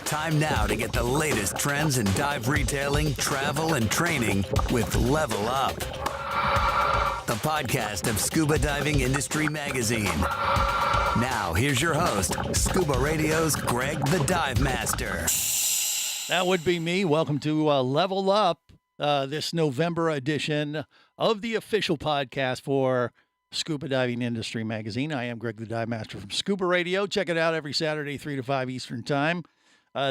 Time now to get the latest trends in dive retailing, travel, and training with Level Up, the podcast of Scuba Diving Industry Magazine. Now, here's your host, Scuba Radio's Greg the Dive Master. That would be me. Welcome to Level Up, this November edition of the official podcast for Scuba Diving Industry Magazine. I am Greg the Dive Master from Scuba Radio. Check it out every Saturday, 3 to 5 Eastern Time.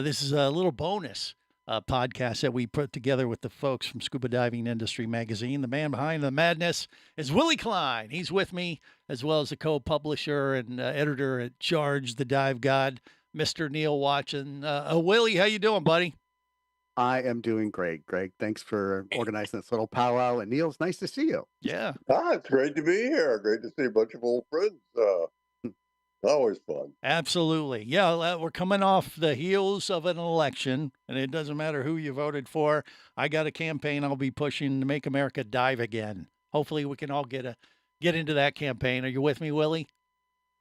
This is a little bonus podcast that we put together with the folks from Scuba Diving Industry Magazine. The man behind the madness is Willie Cline. He's with me, as well as the co-publisher and editor at Charge, the Dive God, Mr. Neal Watson. Willie, how you doing, buddy? I am doing great, Greg. Thanks for organizing this little powwow. And Neal, it's nice to see you. Yeah. It's great to be here. Great to see a bunch of old friends. Always fun. Absolutely. Yeah, we're coming off the heels of an election, and it doesn't matter who you voted for. I got a campaign I'll be pushing to make America dive again. Hopefully we can all get into that campaign. Are you with me, Willie?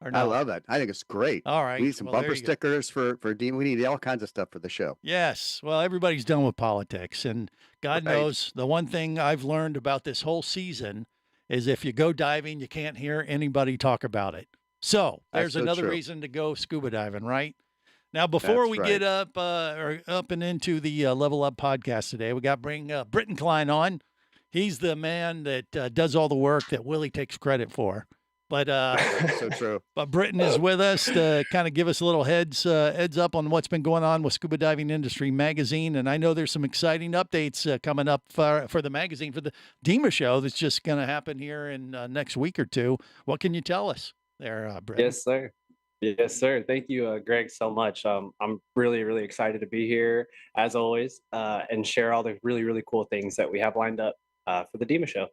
Or no? I love it. I think it's great. All right. We need some bumper stickers for DEMA. We need all kinds of stuff for the show. Yes. Well, everybody's done with politics, and God knows the one thing I've learned about this whole season is if you go diving, you can't hear anybody talk about it. So there's another reason to go scuba diving, right? Now, before we get up and into the Level Up podcast today, we got to bring Britton Cline on. He's the man that does all the work that Willie takes credit for. But so true. But Britton is with us to kind of give us a little heads up on what's been going on with Scuba Diving Industry Magazine. And I know there's some exciting updates coming up for the magazine, for the DEMA show that's just going to happen here in next week or two. What can you tell us there, Britton? Yes, sir. Yes, sir. Thank you, Greg, so much. I'm really, really excited to be here, as always, and share all the really, really cool things that we have lined up for the DEMA show,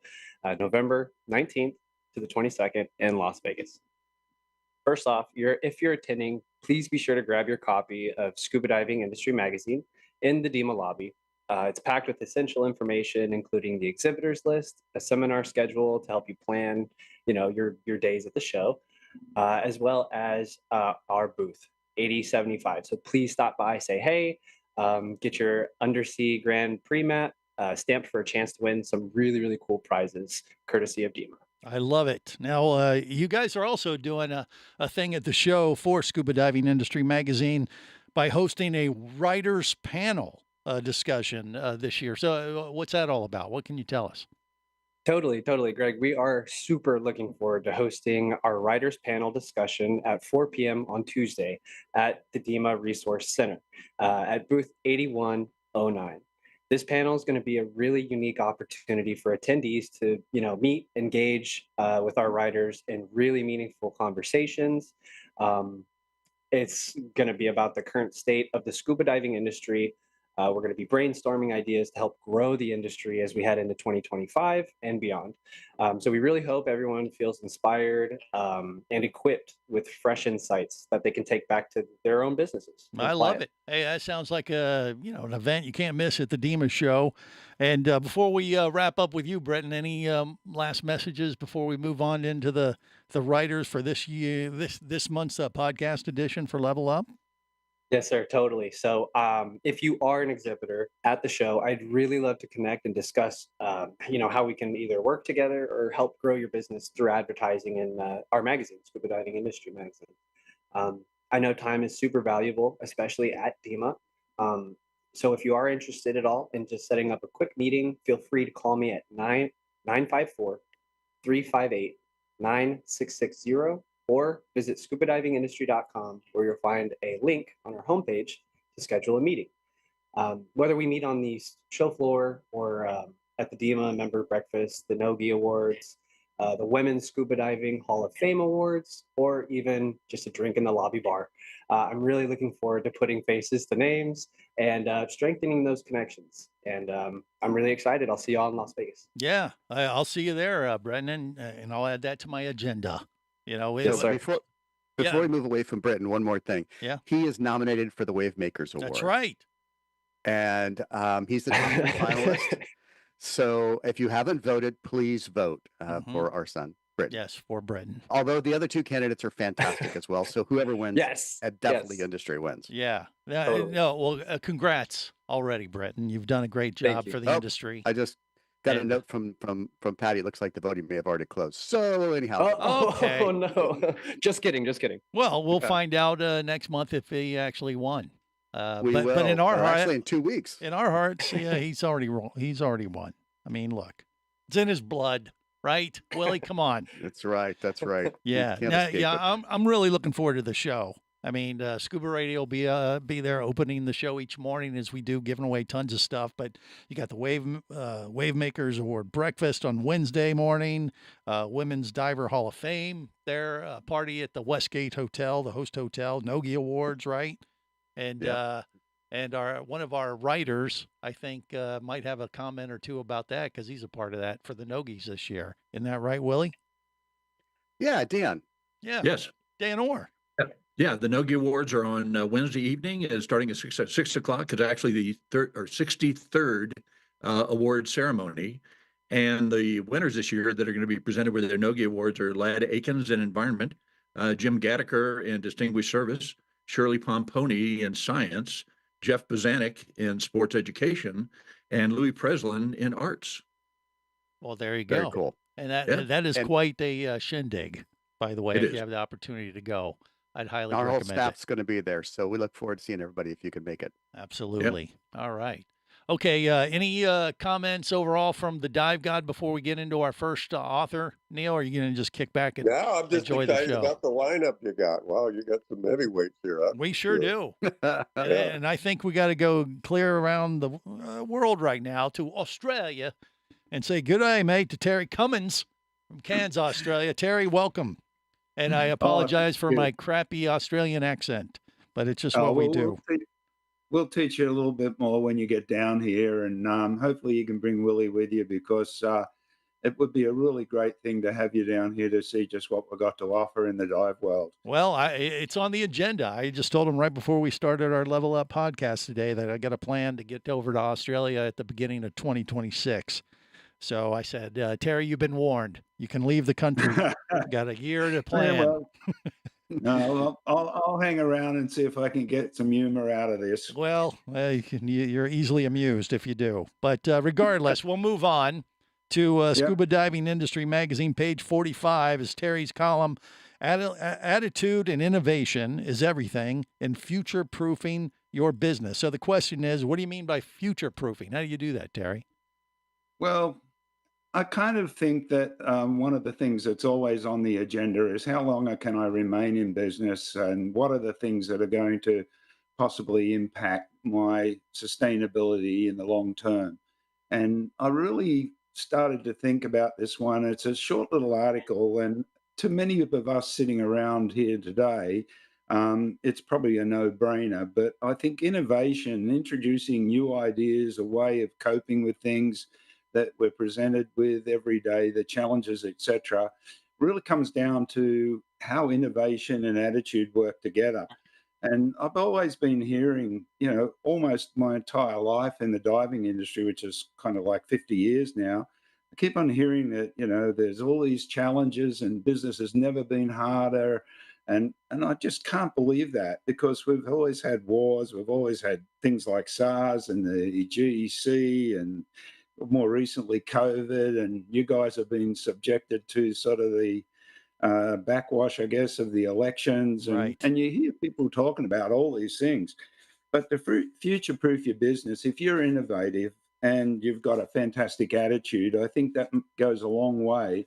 November 19th. To the 22nd in Las Vegas. First off, if you're attending, please be sure to grab your copy of Scuba Diving Industry Magazine in the DEMA lobby. It's packed with essential information, including the exhibitors list, a seminar schedule to help you plan, your days at the show, as well as our booth, 8075. So please stop by, say hey, get your Undersea Grand Prix mat stamped for a chance to win some really, really cool prizes, courtesy of DEMA. I love it. Now, you guys are also doing a thing at the show for Scuba Diving Industry Magazine by hosting a writers panel discussion this year. So what's that all about? What can you tell us? Totally, Greg. We are super looking forward to hosting our writers panel discussion at 4 p.m. on Tuesday at the DEMA Resource Center at booth 8109. This panel is going to be a really unique opportunity for attendees to, meet, engage with our writers in really meaningful conversations. It's going to be about the current state of the scuba diving industry. We're going to be brainstorming ideas to help grow the industry as we head into 2025 and beyond. So we really hope everyone feels inspired and equipped with fresh insights that they can take back to their own businesses. I love it. Hey, that sounds like an event you can't miss at the DEMA show. And before we wrap up with you, Britton, any last messages before we move on into the writers for this year, this month's podcast edition for Level Up? Yes, sir. Totally. So if you are an exhibitor at the show, I'd really love to connect and discuss, how we can either work together or help grow your business through advertising in our magazine, Scuba Diving Industry Magazine. I know time is super valuable, especially at DEMA. So if you are interested at all in just setting up a quick meeting, feel free to call me at 954-358-9660. Or visit scubadivingindustry.com, where you'll find a link on our homepage to schedule a meeting. Whether we meet on the show floor or at the DEMA member breakfast, the Nogi Awards, the Women's Scuba Diving Hall of Fame Awards, or even just a drink in the lobby bar. I'm really looking forward to putting faces to names and strengthening those connections. And I'm really excited. I'll see you all in Las Vegas. Yeah, I'll see you there, Brendan, and I'll add that to my agenda. Before we move away from Britton, one more thing. Yeah. He is nominated for the Wave Makers Award. That's right. And he's the top finalist. So if you haven't voted, please vote for our son. Britain. Yes, for Britain. Although the other two candidates are fantastic as well. So whoever wins, Yes. definitely Yes. industry wins. Yeah. Totally. No, well, congrats already, Britain. You've done a great Thank job you. for the industry. I just got a And- note from Patty. It looks like the voting may have already closed. So anyhow, Okay. Oh no. Just kidding. Well, we'll Yeah. find out next month if he actually won. we will. But in our heart, actually in 2 weeks. in our hearts, yeah, he's already won. I mean, look, it's in his blood, right? Willie, come on. That's right. That's right. You Yeah, can't yeah, escape yeah. it. I'm really looking forward to the show. I mean, Scuba Radio will be there opening the show each morning as we do, giving away tons of stuff. But you got the Wave Makers Award breakfast on Wednesday morning, Women's Diver Hall of Fame, their party at the Westgate Hotel, the host hotel, Nogi Awards, right? And and one of our writers, I think, might have a comment or two about that because he's a part of that for the Nogis this year. Isn't that right, Willie? Yeah, Dan. Yeah. Yes. Dan Orr. Yeah, the Nogi Awards are on Wednesday evening, and starting at 6 o'clock. It's actually the 63rd award ceremony, and the winners this year that are going to be presented with their Nogi Awards are Lad Akins in Environment, Jim Gattaker in Distinguished Service, Shirley Pomponi in Science, Jeff Bazanik in Sports Education, and Louis Preslin in Arts. Well, there you go. Very cool. And that Yeah. that is And- quite a shindig, by the way. It If is. you have the opportunity to go, I'd highly Our whole recommend staff's going to be there. So we look forward to seeing everybody if you could make it. it. Absolutely. All right. Okay. Any comments overall from the Dive God before we get into our first author? Neal, are you going to just kick back and Yeah, I'm just enjoy the excited show? about the lineup you got. Wow, you got some heavyweights here. Huh? We sure do. Yeah. And I think we got to go clear around the world right now to Australia and say good day, mate, to Terry Cummins from Cairns, Australia. Terry, welcome. And I apologize for you. my crappy Australian accent, but it's just what we do. We'll teach you a little bit more when you get down here, and hopefully you can bring Willie with you, because it would be a really great thing to have you down here to see just what we've got to offer in the dive world. Well, it's on the agenda. I just told him right before we started our Level Up podcast today that I got a plan to get over to Australia at the beginning of 2026. So I said, Terry, you've been warned. You can leave the country. You've got a year to plan. Yeah, well, no, I'll hang around and see if I can get some humor out of this. Well, you're easily amused if you do. But regardless, we'll move on to Scuba Diving Industry Magazine, page 45, is Terry's column, Attitude and Innovation is Everything in Future-Proofing Your Business. So the question is, what do you mean by future-proofing? How do you do that, Terry? Well, I kind of think that one of the things that's always on the agenda is how long can I remain in business, and what are the things that are going to possibly impact my sustainability in the long term. And I really started to think about this one. It's a short little article, and to many of us sitting around here today, it's probably a no-brainer. But I think innovation, introducing new ideas, a way of coping with things that we're presented with every day, the challenges, etc., really comes down to how innovation and attitude work together. And I've always been hearing, almost my entire life in the diving industry, which is kind of like 50 years now, I keep on hearing that, there's all these challenges and business has never been harder. And I just can't believe that, because we've always had wars, we've always had things like SARS and the GEC, and more recently COVID, and you guys have been subjected to sort of the backwash, I guess, of the elections, and, Right. and you hear people talking about all these things. But to future-proof your business, if you're innovative and you've got a fantastic attitude, I think that goes a long way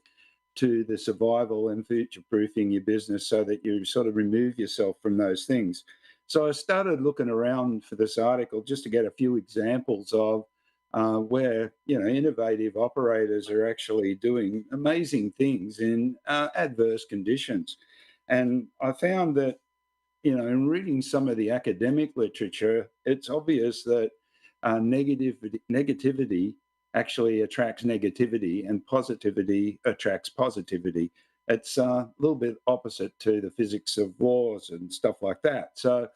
to the survival and future-proofing your business, so that you sort of remove yourself from those things. So I started looking around for this article just to get a few examples of where innovative operators are actually doing amazing things in adverse conditions. And I found that in reading some of the academic literature, it's obvious that negativity actually attracts negativity, and positivity attracts positivity. It's a little bit opposite to the physics of laws and stuff like that. So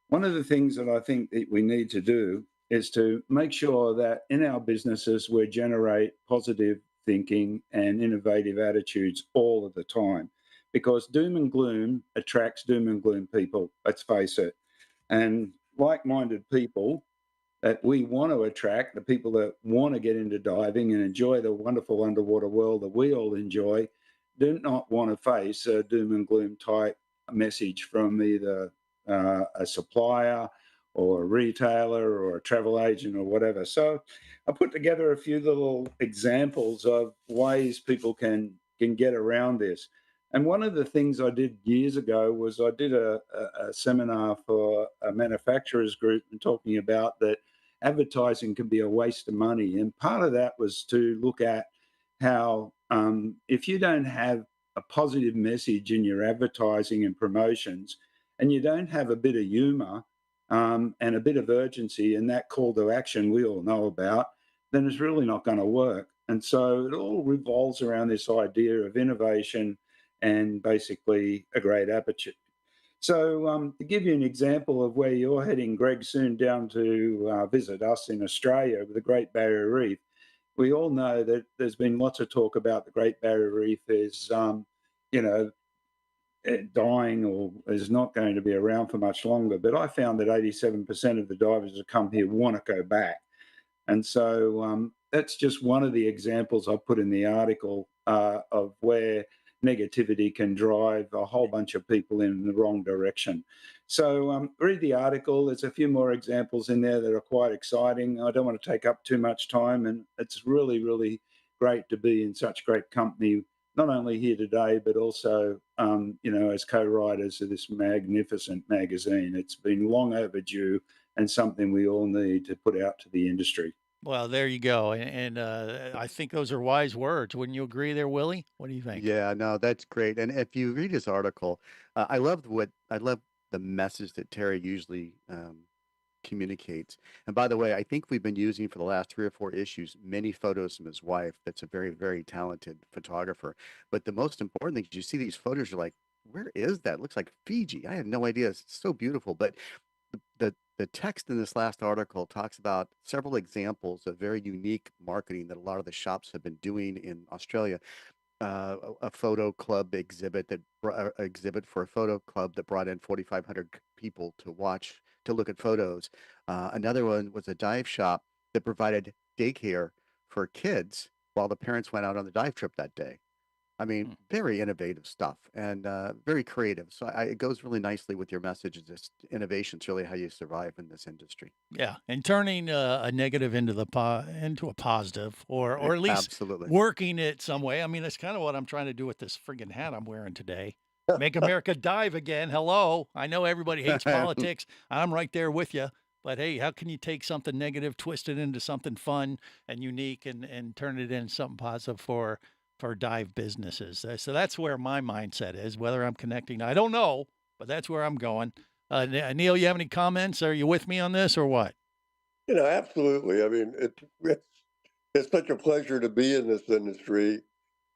one of the things that I think that we need to do is to make sure that in our businesses we generate positive thinking and innovative attitudes all of the time, because doom and gloom attracts doom and gloom people, let's face it. And like-minded people that we want to attract, the people that want to get into diving and enjoy the wonderful underwater world that we all enjoy, do not want to face a doom and gloom type message from either a supplier or a retailer or a travel agent or whatever. So I put together a few little examples of ways people can get around this. And one of the things I did years ago was I did a seminar for a manufacturers group and talking about that advertising can be a waste of money. And part of that was to look at how if you don't have a positive message in your advertising and promotions, and you don't have a bit of humor and a bit of urgency and that call to action we all know about, then it's really not going to work. And so it all revolves around this idea of innovation and basically a great attitude. So to give you an example of where you're heading, Greg, soon down to visit us in Australia with the Great Barrier Reef, we all know that there's been lots of talk about the Great Barrier Reef is, you know, dying or is not going to be around for much longer. But I found that 87% of the divers that come here want to go back. And so that's just one of the examples I put in the article of where negativity can drive a whole bunch of people in the wrong direction. So read the article. There's a few more examples in there that are quite exciting. I don't want to take up too much time, and it's really, really great to be in such great company, not only here today, but also, you know, as co-writers of this magnificent magazine. It's been long overdue and something we all need to put out to the industry. Well, there you go. And I think those are wise words. Wouldn't you agree there, Willie? What do you think? Yeah, no, that's great. And if you read his article, I love the message that Terry usually communicates. And by the way, I think we've been using for the last 3 or 4 issues many photos from his wife. That's a very, very talented photographer. But the most important thing is you see these photos, you're like, where is that? It looks like Fiji. I had no idea. It's so beautiful. But the text in this last article talks about several examples of very unique marketing that a lot of the shops have been doing in Australia. A photo club exhibit exhibit for a photo club that brought in 4,500 people to look at photos. Another one was a dive shop that provided daycare for kids while the parents went out on the dive trip that day. I mean, very innovative stuff and very creative. So it goes really nicely with your message. Is this innovation's really how you survive in this industry. Yeah, and turning a negative into into a positive, or at least Absolutely. working it some way. I mean, that's kind of what I'm trying to do with this friggin' hat I'm wearing today. Make America dive again. Hello, I know everybody hates politics. I'm right there with you. But hey, how can you take something negative, twist it into something fun and unique, and turn it into something positive for dive businesses? So that's where my mindset is. Whether I'm connecting, I don't know, but that's where I'm going. Neal, you have any comments? Are you with me on this or what? You know, absolutely. I mean, it's such a pleasure to be in this industry.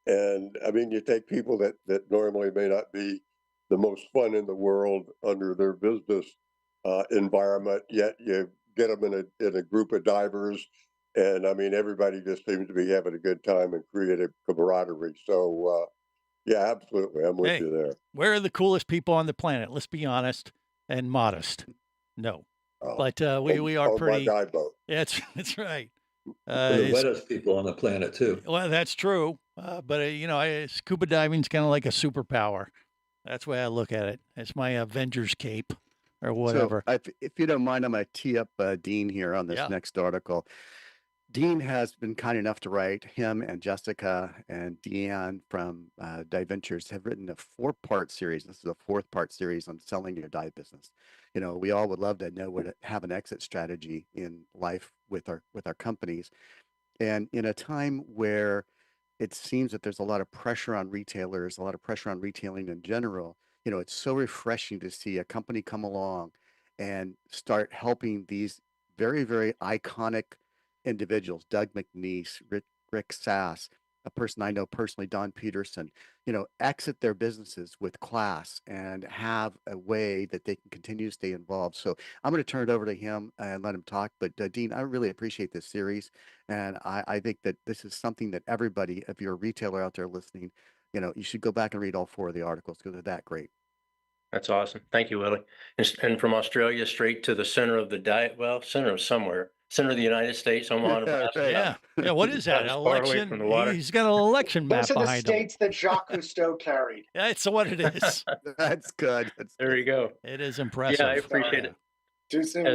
And I mean, you take people that normally may not be the most fun in the world under their business environment, yet you get them in a group of divers. And I mean, everybody just seems to be having a good time and creative camaraderie. So, yeah, absolutely. I'm with Hey, you there. we're the coolest people on the planet. Let's be honest and modest. No, but we are On my pretty. dive boat. Yeah, that's right. We're the It's- wettest people on the planet, too. well, that's true. But you know, scuba diving's kind of like a superpower. That's the way I look at it. It's my Avengers cape or whatever. So if you don't mind, I'm going to tee up Dean here on this Yeah. next article. Dean has been kind enough to write. Him and Jessica and Deanne from Diventures have written a 4-part series. This is a 4th-part series on selling your dive business. You know, we all would love to know have an exit strategy in life with our companies. And in a time where it seems that there's a lot of pressure on retailers, a lot of pressure on retailing in general, you know, it's so refreshing to see a company come along and start helping these very, very iconic individuals, Doug McNeese, Rick Sass, a person I know personally, Don Peterson, exit their businesses with class and have a way that they can continue to stay involved. So I'm going to turn it over to him and let him talk. But Dean, I really appreciate this series. And I think that this is something that everybody, if you're a retailer out there listening, you should go back and read all 4 of the articles because they're that great. That's awesome. Thank you, Willie. And from Australia straight to the center of the center of somewhere, center of the United States, Omaha, Nebraska. Right. Yeah. Yeah. What is that? As far away Election? from the water. He's got an election map Those are the behind him. states that Jacques Cousteau carried. That's what it is. That's good. There you go. It is impressive. Yeah, I appreciate it. Too soon.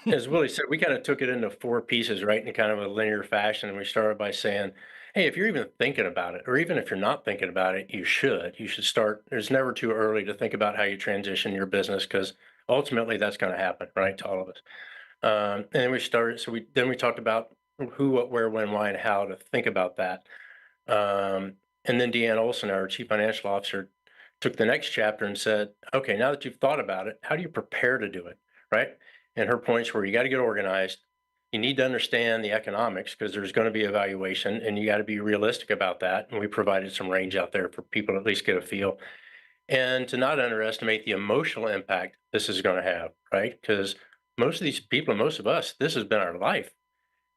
As Willie said, we kind of took it into 4 pieces, right, in kind of a linear fashion. And we started by saying, hey, if you're even thinking about it, or even if you're not thinking about it, you should start. There's never too early to think about how you transition your business, because ultimately that's going to happen, right, to all of us. And then we started, then we talked about who, what, where, when, why, and how to think about that. And then Deanne Olson, our chief financial officer, took the next chapter and said, okay, now that you've thought about it, how do you prepare to do it, right? And her points were, you got to get organized. You need to understand the economics, because there's going to be evaluation, and you got to be realistic about that. And we provided some range out there for people to at least get a feel, and to not underestimate the emotional impact this is going to have, right? Because most of these people, most of us, this has been our life.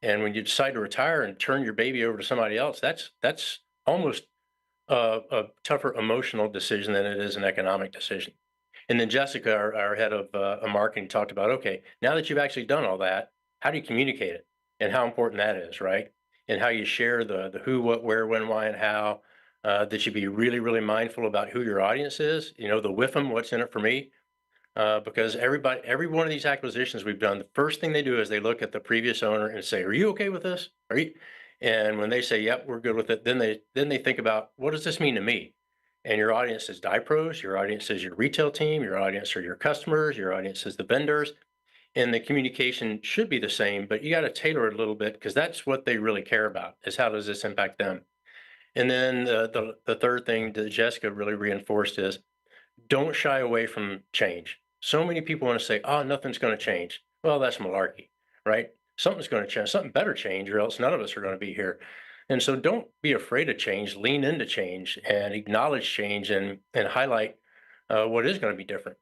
And when you decide to retire and turn your baby over to somebody else, that's almost a tougher emotional decision than it is an economic decision. And then Jessica, our head of marketing, talked about, okay, now that you've actually done all that, how do you communicate it, and how important that is, right? And how you share the who, what, where, when, why, and how, that you be really, really mindful about who your audience is, the WIFM, what's in it for me, because every one of these acquisitions we've done, the first thing they do is they look at the previous owner and say, are you okay with this? Are you? And when they say, yep, we're good with it, then they think about, what does this mean to me? And your audience is DIPROs, your audience is your retail team, your audience are your customers, your audience is the vendors. And the communication should be the same, but you got to tailor it a little bit, because that's what they really care about, is how does this impact them? And then the third thing that Jessica really reinforced is, don't shy away from change. So many people want to say, oh, nothing's going to change. Well, that's malarkey, right? Something's going to change, something better change, or else none of us are going to be here. And so don't be afraid of change, lean into change and acknowledge change, and highlight what is going to be different.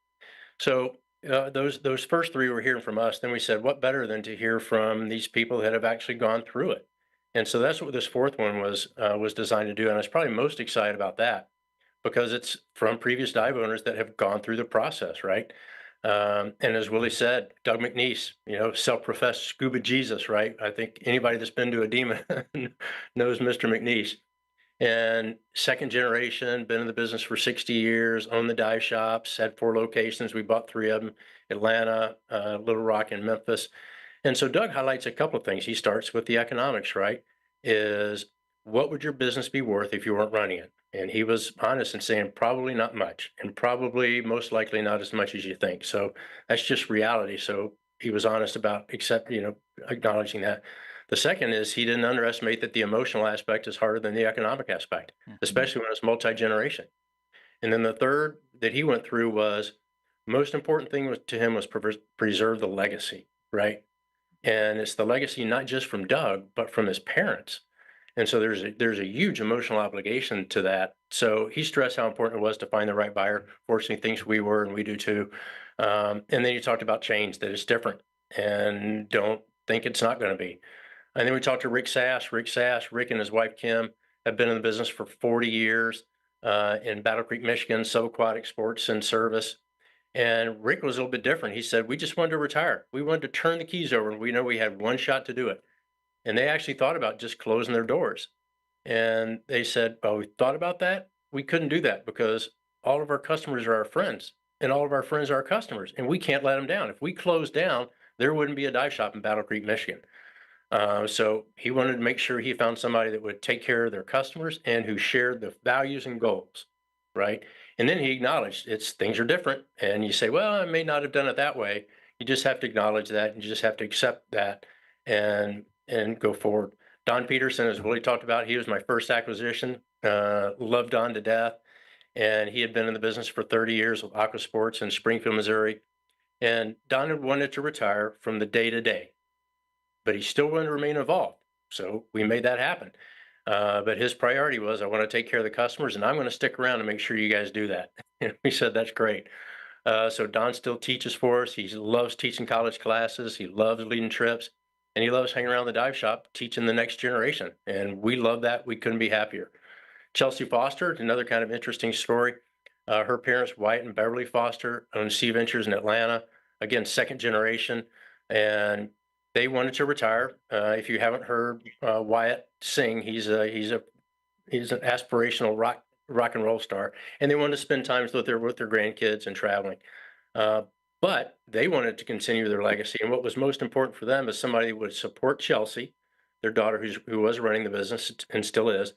So those first 3 were hearing from us. Then we said, what better than to hear from these people that have actually gone through it? And so that's what this 4th one was designed to do. And I was probably most excited about that, because it's from previous dive owners that have gone through the process, right? And as Willie said, Doug McNeese, self-professed scuba Jesus, right? I think anybody that's been to a DEMA knows Mr. McNeese. And 2nd generation, been in the business for 60 years, owned the dive shops, had 4 locations. We bought 3 of them, Atlanta, Little Rock, and Memphis. And so Doug highlights a couple of things. He starts with the economics, right? Is, what would your business be worth if you weren't running it? And he was honest in saying, probably not much, and probably most likely not as much as you think. So that's just reality. So he was honest about acknowledging that. The second is, he didn't underestimate that the emotional aspect is harder than the economic aspect, especially when it's multi-generation. And then the third that he went through was, most important thing to him was preserve the legacy, right? And it's the legacy not just from Doug, but from his parents. And so there's a huge emotional obligation to that. So he stressed how important it was to find the right buyer. Fortunately, thinks we were, and we do too. And then he talked about change, that it's different, and don't think it's not going to be. And then we talked to Rick Sass. Rick and his wife Kim have been in the business for 40 years in Battle Creek, Michigan, subaquatic sports and service. And Rick was a little bit different. He said, we just wanted to retire. We wanted to turn the keys over, and we know we had one shot to do it. And they actually thought about just closing their doors. And they said, well, we thought about that. We couldn't do that, because all of our customers are our friends, and all of our friends are our customers, and we can't let them down. If we closed down, there wouldn't be a dive shop in Battle Creek, Michigan. So he wanted to make sure he found somebody that would take care of their customers and who shared the values and goals, right? And then he acknowledged things are different. And you say, well, I may not have done it that way. You just have to acknowledge that, and you just have to accept that and go forward. Don Peterson, as Willie talked about, he was my first acquisition. Loved Don to death. And he had been in the business for 30 years with Aqua Sports in Springfield, Missouri. And Don had wanted to retire from the day to day, but he still wanted to remain involved. So we made that happen. But his priority was, I want to take care of the customers, and I'm going to stick around and make sure you guys do that. And we said, that's great. So Don still teaches for us. He loves teaching college classes. He loves leading trips, and he loves hanging around the dive shop teaching the next generation. And we love that. We couldn't be happier. Chelsea Foster, another kind of interesting story. Her parents, Wyatt and Beverly Foster, own Sea Ventures in Atlanta. Again, second generation, and they wanted to retire. If you haven't heard Wyatt sing, he's an aspirational rock and roll star, and they wanted to spend time with their grandkids and traveling. But they wanted to continue their legacy, and what was most important for them is somebody would support Chelsea, their daughter, who was running the business and still is,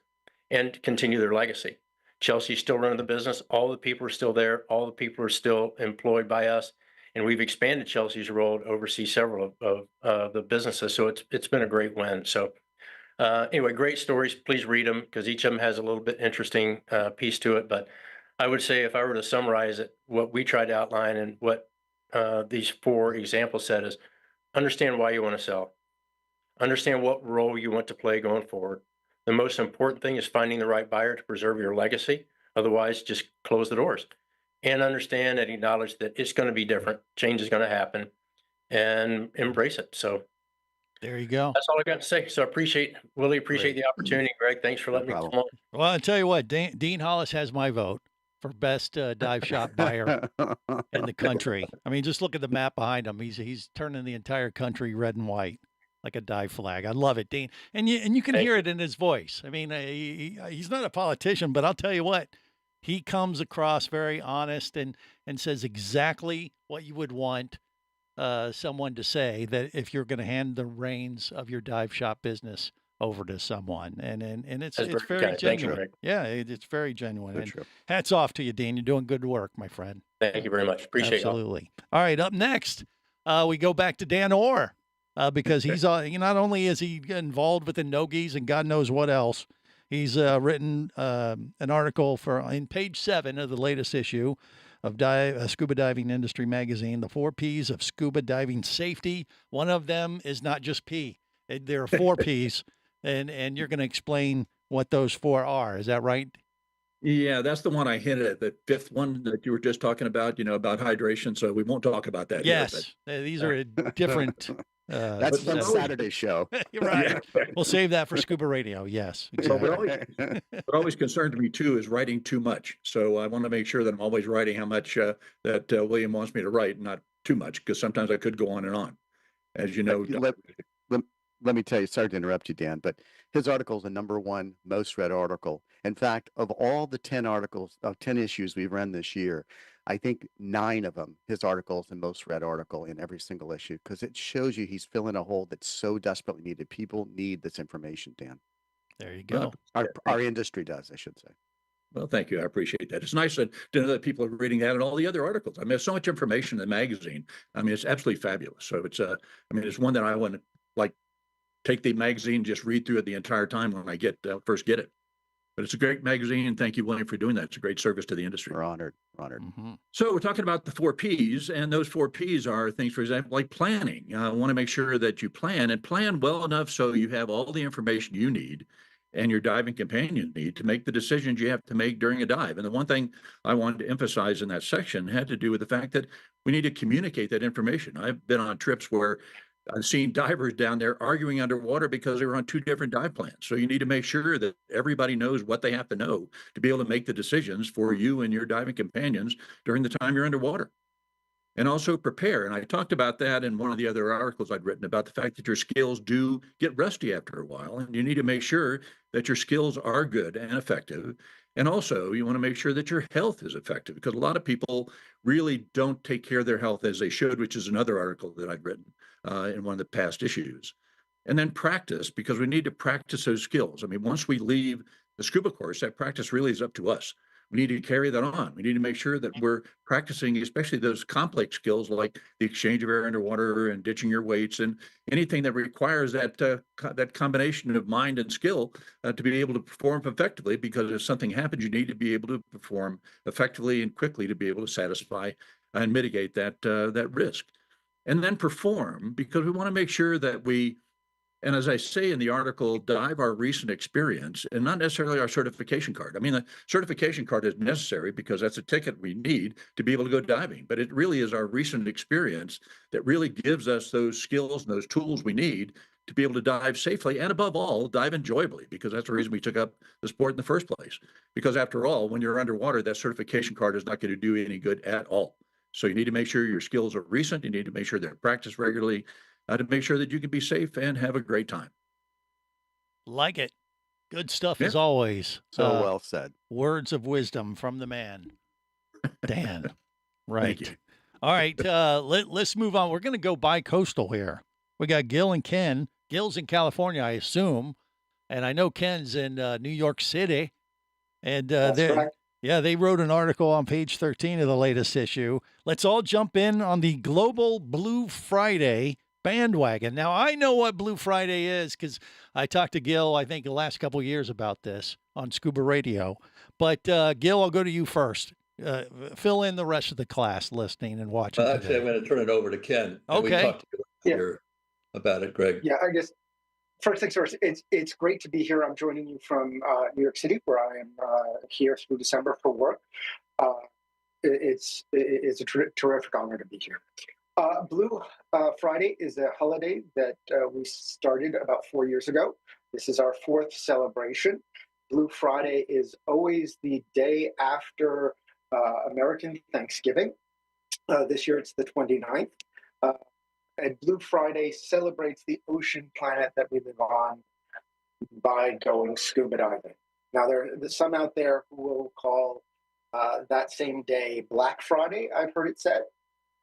and continue their legacy. Chelsea's still running the business. All the people are still there. All the people are still employed by us. And we've expanded Chelsea's role to oversee several of the businesses. So it's been a great win. So anyway, great stories. Please read them because each of them has a little bit interesting piece to it. But I would say if I were to summarize it, what we tried to outline and what these 4 examples said is understand why you want to sell. Understand what role you want to play going forward. The most important thing is finding the right buyer to preserve your legacy. Otherwise, just close the doors. And understand and acknowledge that it's going to be different. Change is going to happen, and embrace it. So There you go. that's all I got to say. So I appreciate the opportunity, Greg. Thanks for letting me come on. Well, I'll tell you what, Dean Hollis has my vote for best dive shop buyer in the country. I mean, just look at the map behind him. He's turning the entire country red and white like a dive flag. I love it, Dean. And you can hear it in his voice. I mean, he's not a politician, but I'll tell you what, he comes across very honest and says exactly what you would want someone to say, that if you're going to hand the reins of your dive shop business over to someone, and it's very genuine. Yeah, it's very genuine. And hats off to you, Dean. You're doing good work, my friend. Thank you very much. Appreciate it. Absolutely. All right, up next, we go back to Dan Orr because he's not only is he involved with the Nogis and God knows what else, he's written an article in page 7 of the latest issue of Scuba Diving Industry Magazine, the 4 Ps of scuba diving safety. One of them is not just P. There are 4 Ps, and you're going to explain what those 4 are. Is that right? Yeah, that's the one I hinted at, the 5th one that you were just talking about, about hydration. So we won't talk about that. Yes, these are different. That's from Saturday show. Right. We'll save that for Scuba Radio. Yes. Exactly. What always concerns me too is writing too much. So I want to make sure that I'm always writing how much that William wants me to write, not too much, because sometimes I could go on and on. As you know. Let me tell you, sorry to interrupt you, Dan, but his article is the #1 most read article. In fact, of all the 10 issues we've run this year, I think 9 of them, his article is the most read article in every single issue, because it shows you he's filling a hole that's so desperately needed. People need this information, Dan. There you go. Our industry does, I should say. Well, thank you. I appreciate that. It's nice to know that people are reading that and all the other articles. I mean, there's so much information in the magazine. I mean, it's absolutely fabulous. So it's it's one that I want to take the magazine, just read through it the entire time when I first get it. But it's a great magazine, and thank you, William, for doing that. It's a great service to the industry. We're honored. Mm-hmm. So we're talking about the 4 Ps, and those 4 Ps are things, for example, like planning. I want to make sure that you plan well enough so you have all the information you need and your diving companions need to make the decisions you have to make during a dive. And the one thing I wanted to emphasize in that section had to do with the fact that we need to communicate that information. I've been on trips where I've seen divers down there arguing underwater because they were on 2 different dive plans. So you need to make sure that everybody knows what they have to know to be able to make the decisions for you and your diving companions during the time you're underwater. And also prepare. And I talked about that in one of the other articles I'd written about the fact that your skills do get rusty after a while. And you need to make sure that your skills are good and effective. And also you want to make sure that your health is effective, because a lot of people really don't take care of their health as they should, which is another article that I'd written in one of the past issues. And then practice, because we need to practice those skills. I mean, once we leave the scuba course, that practice really is up to us. We need to carry that on. We need to make sure that we're practicing, especially those complex skills like the exchange of air underwater and ditching your weights and anything that requires that combination of mind and skill to be able to perform effectively, because if something happens, you need to be able to perform effectively and quickly to be able to satisfy and mitigate that risk. And then perform, because we want to make sure that we And as I say in the article, dive our recent experience and not necessarily our certification card. I mean, the certification card is necessary because that's a ticket we need to be able to go diving. But it really is our recent experience that really gives us those skills and those tools we need to be able to dive safely and, above all, dive enjoyably, because that's the reason we took up the sport in the first place. Because after all, when you're underwater, that certification card is not going to do any good at all. So you need to make sure your skills are recent. You need to make sure they're practiced regularly, to make sure that you can be safe and have a great time. Like it. Good stuff Yeah. as always. So well said. Words of wisdom from the man, Dan. Right. Thank you. All right. Let's move on. We're going to go bi-coastal here. We got Gil and Ken. Gil's in California, I assume. And I know Ken's in New York City. And they wrote an article on page 13 of the latest issue. Let's all jump in on the Global Blue Friday bandwagon. Now, I know what Blue Friday is because I talked to Gil, I think, the last couple of years about this on Scuba Radio. But Gil, I'll go to you first. Fill in the rest of the class listening and watching. Actually, I'm going to turn it over to Ken. Okay. We talked to you earlier about it, Greg. Yeah, I guess first things first, it's great to be here. I'm joining you from New York City, where I am here through December for work. It's a terrific honor to be here. Blue Friday is a holiday that we started about 4 years ago. This is our fourth celebration. Blue Friday is always the day after American Thanksgiving. This year it's the 29th. And Blue Friday celebrates the ocean planet that we live on by going scuba diving. Now, there's some out there who will call that same day Black Friday, I've heard it said.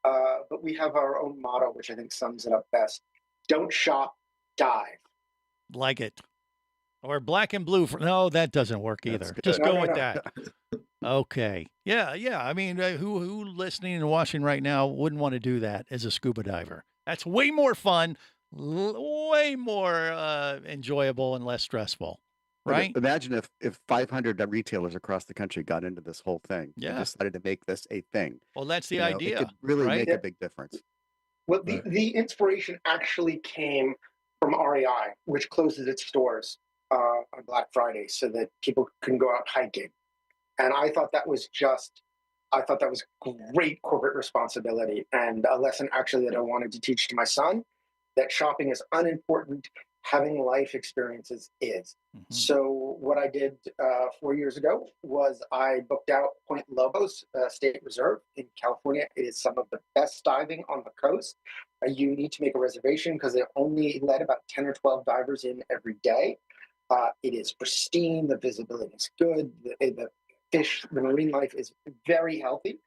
But we have our own motto, which I think sums it up best. Don't shop, dive. Like it. Or black and blue. No, that doesn't work either. Just go with that. Okay. Yeah. I mean, who listening and watching right now wouldn't want to do that as a scuba diver? That's way more fun, way more enjoyable and less stressful, right? Imagine if 500 retailers across the country got into this whole thing and decided to make this a thing. Well, that's the idea. It could really right? make a big difference. Well, the inspiration actually came from REI, which closes its stores on Black Friday so that people can go out hiking. And I thought that was great corporate responsibility and a lesson actually that I wanted to teach to my son, that shopping is unimportant, having life experiences is. Mm-hmm. So what I did 4 years ago was I booked out Point Lobos State Reserve in California. It is some of the best diving on the coast. You need to make a reservation because they only let about 10 or 12 divers in every day. It is pristine. The visibility is good. The fish, the marine life is very healthy.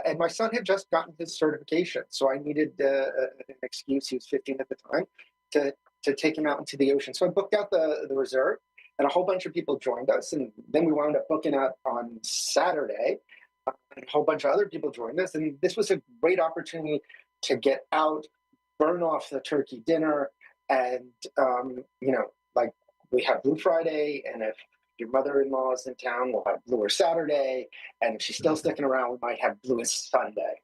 And my son had just gotten his certification. So I needed an excuse. He was 15 at the time to take him out into the ocean. So I booked out the reserve and a whole bunch of people joined us. And then we wound up booking out on Saturday. And a whole bunch of other people joined us. And this was a great opportunity to get out, burn off the turkey dinner. And, like we have Blue Friday. And if your mother-in-law is in town, we'll have Bluer Saturday. And if she's still sticking around, we might have Bluest Sunday.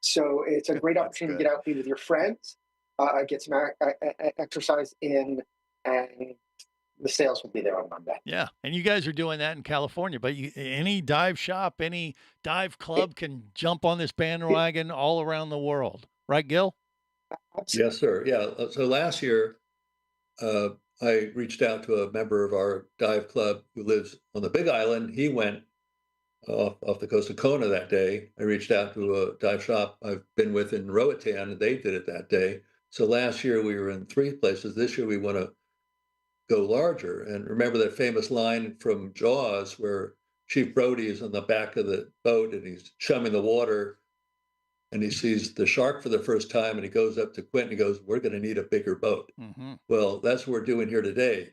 So it's a great opportunity to get out, be with your friends, get some exercise in, and the sales will be there on Monday. Yeah, and you guys are doing that in California, but any dive shop, any dive club can jump on this bandwagon all around the world. Right, Gil? Absolutely. Yes, sir. Yeah. So last year, I reached out to a member of our dive club who lives on the Big Island. He went off the coast of Kona that day. I reached out to a dive shop I've been with in Roatan, and they did it that day. So last year we were in 3 places. This year we want to go larger. And remember that famous line from Jaws where Chief Brody is on the back of the boat and he's chumming the water and he sees the shark for the first time and he goes up to Quint and he goes, "We're going to need a bigger boat." Mm-hmm. Well, that's what we're doing here today.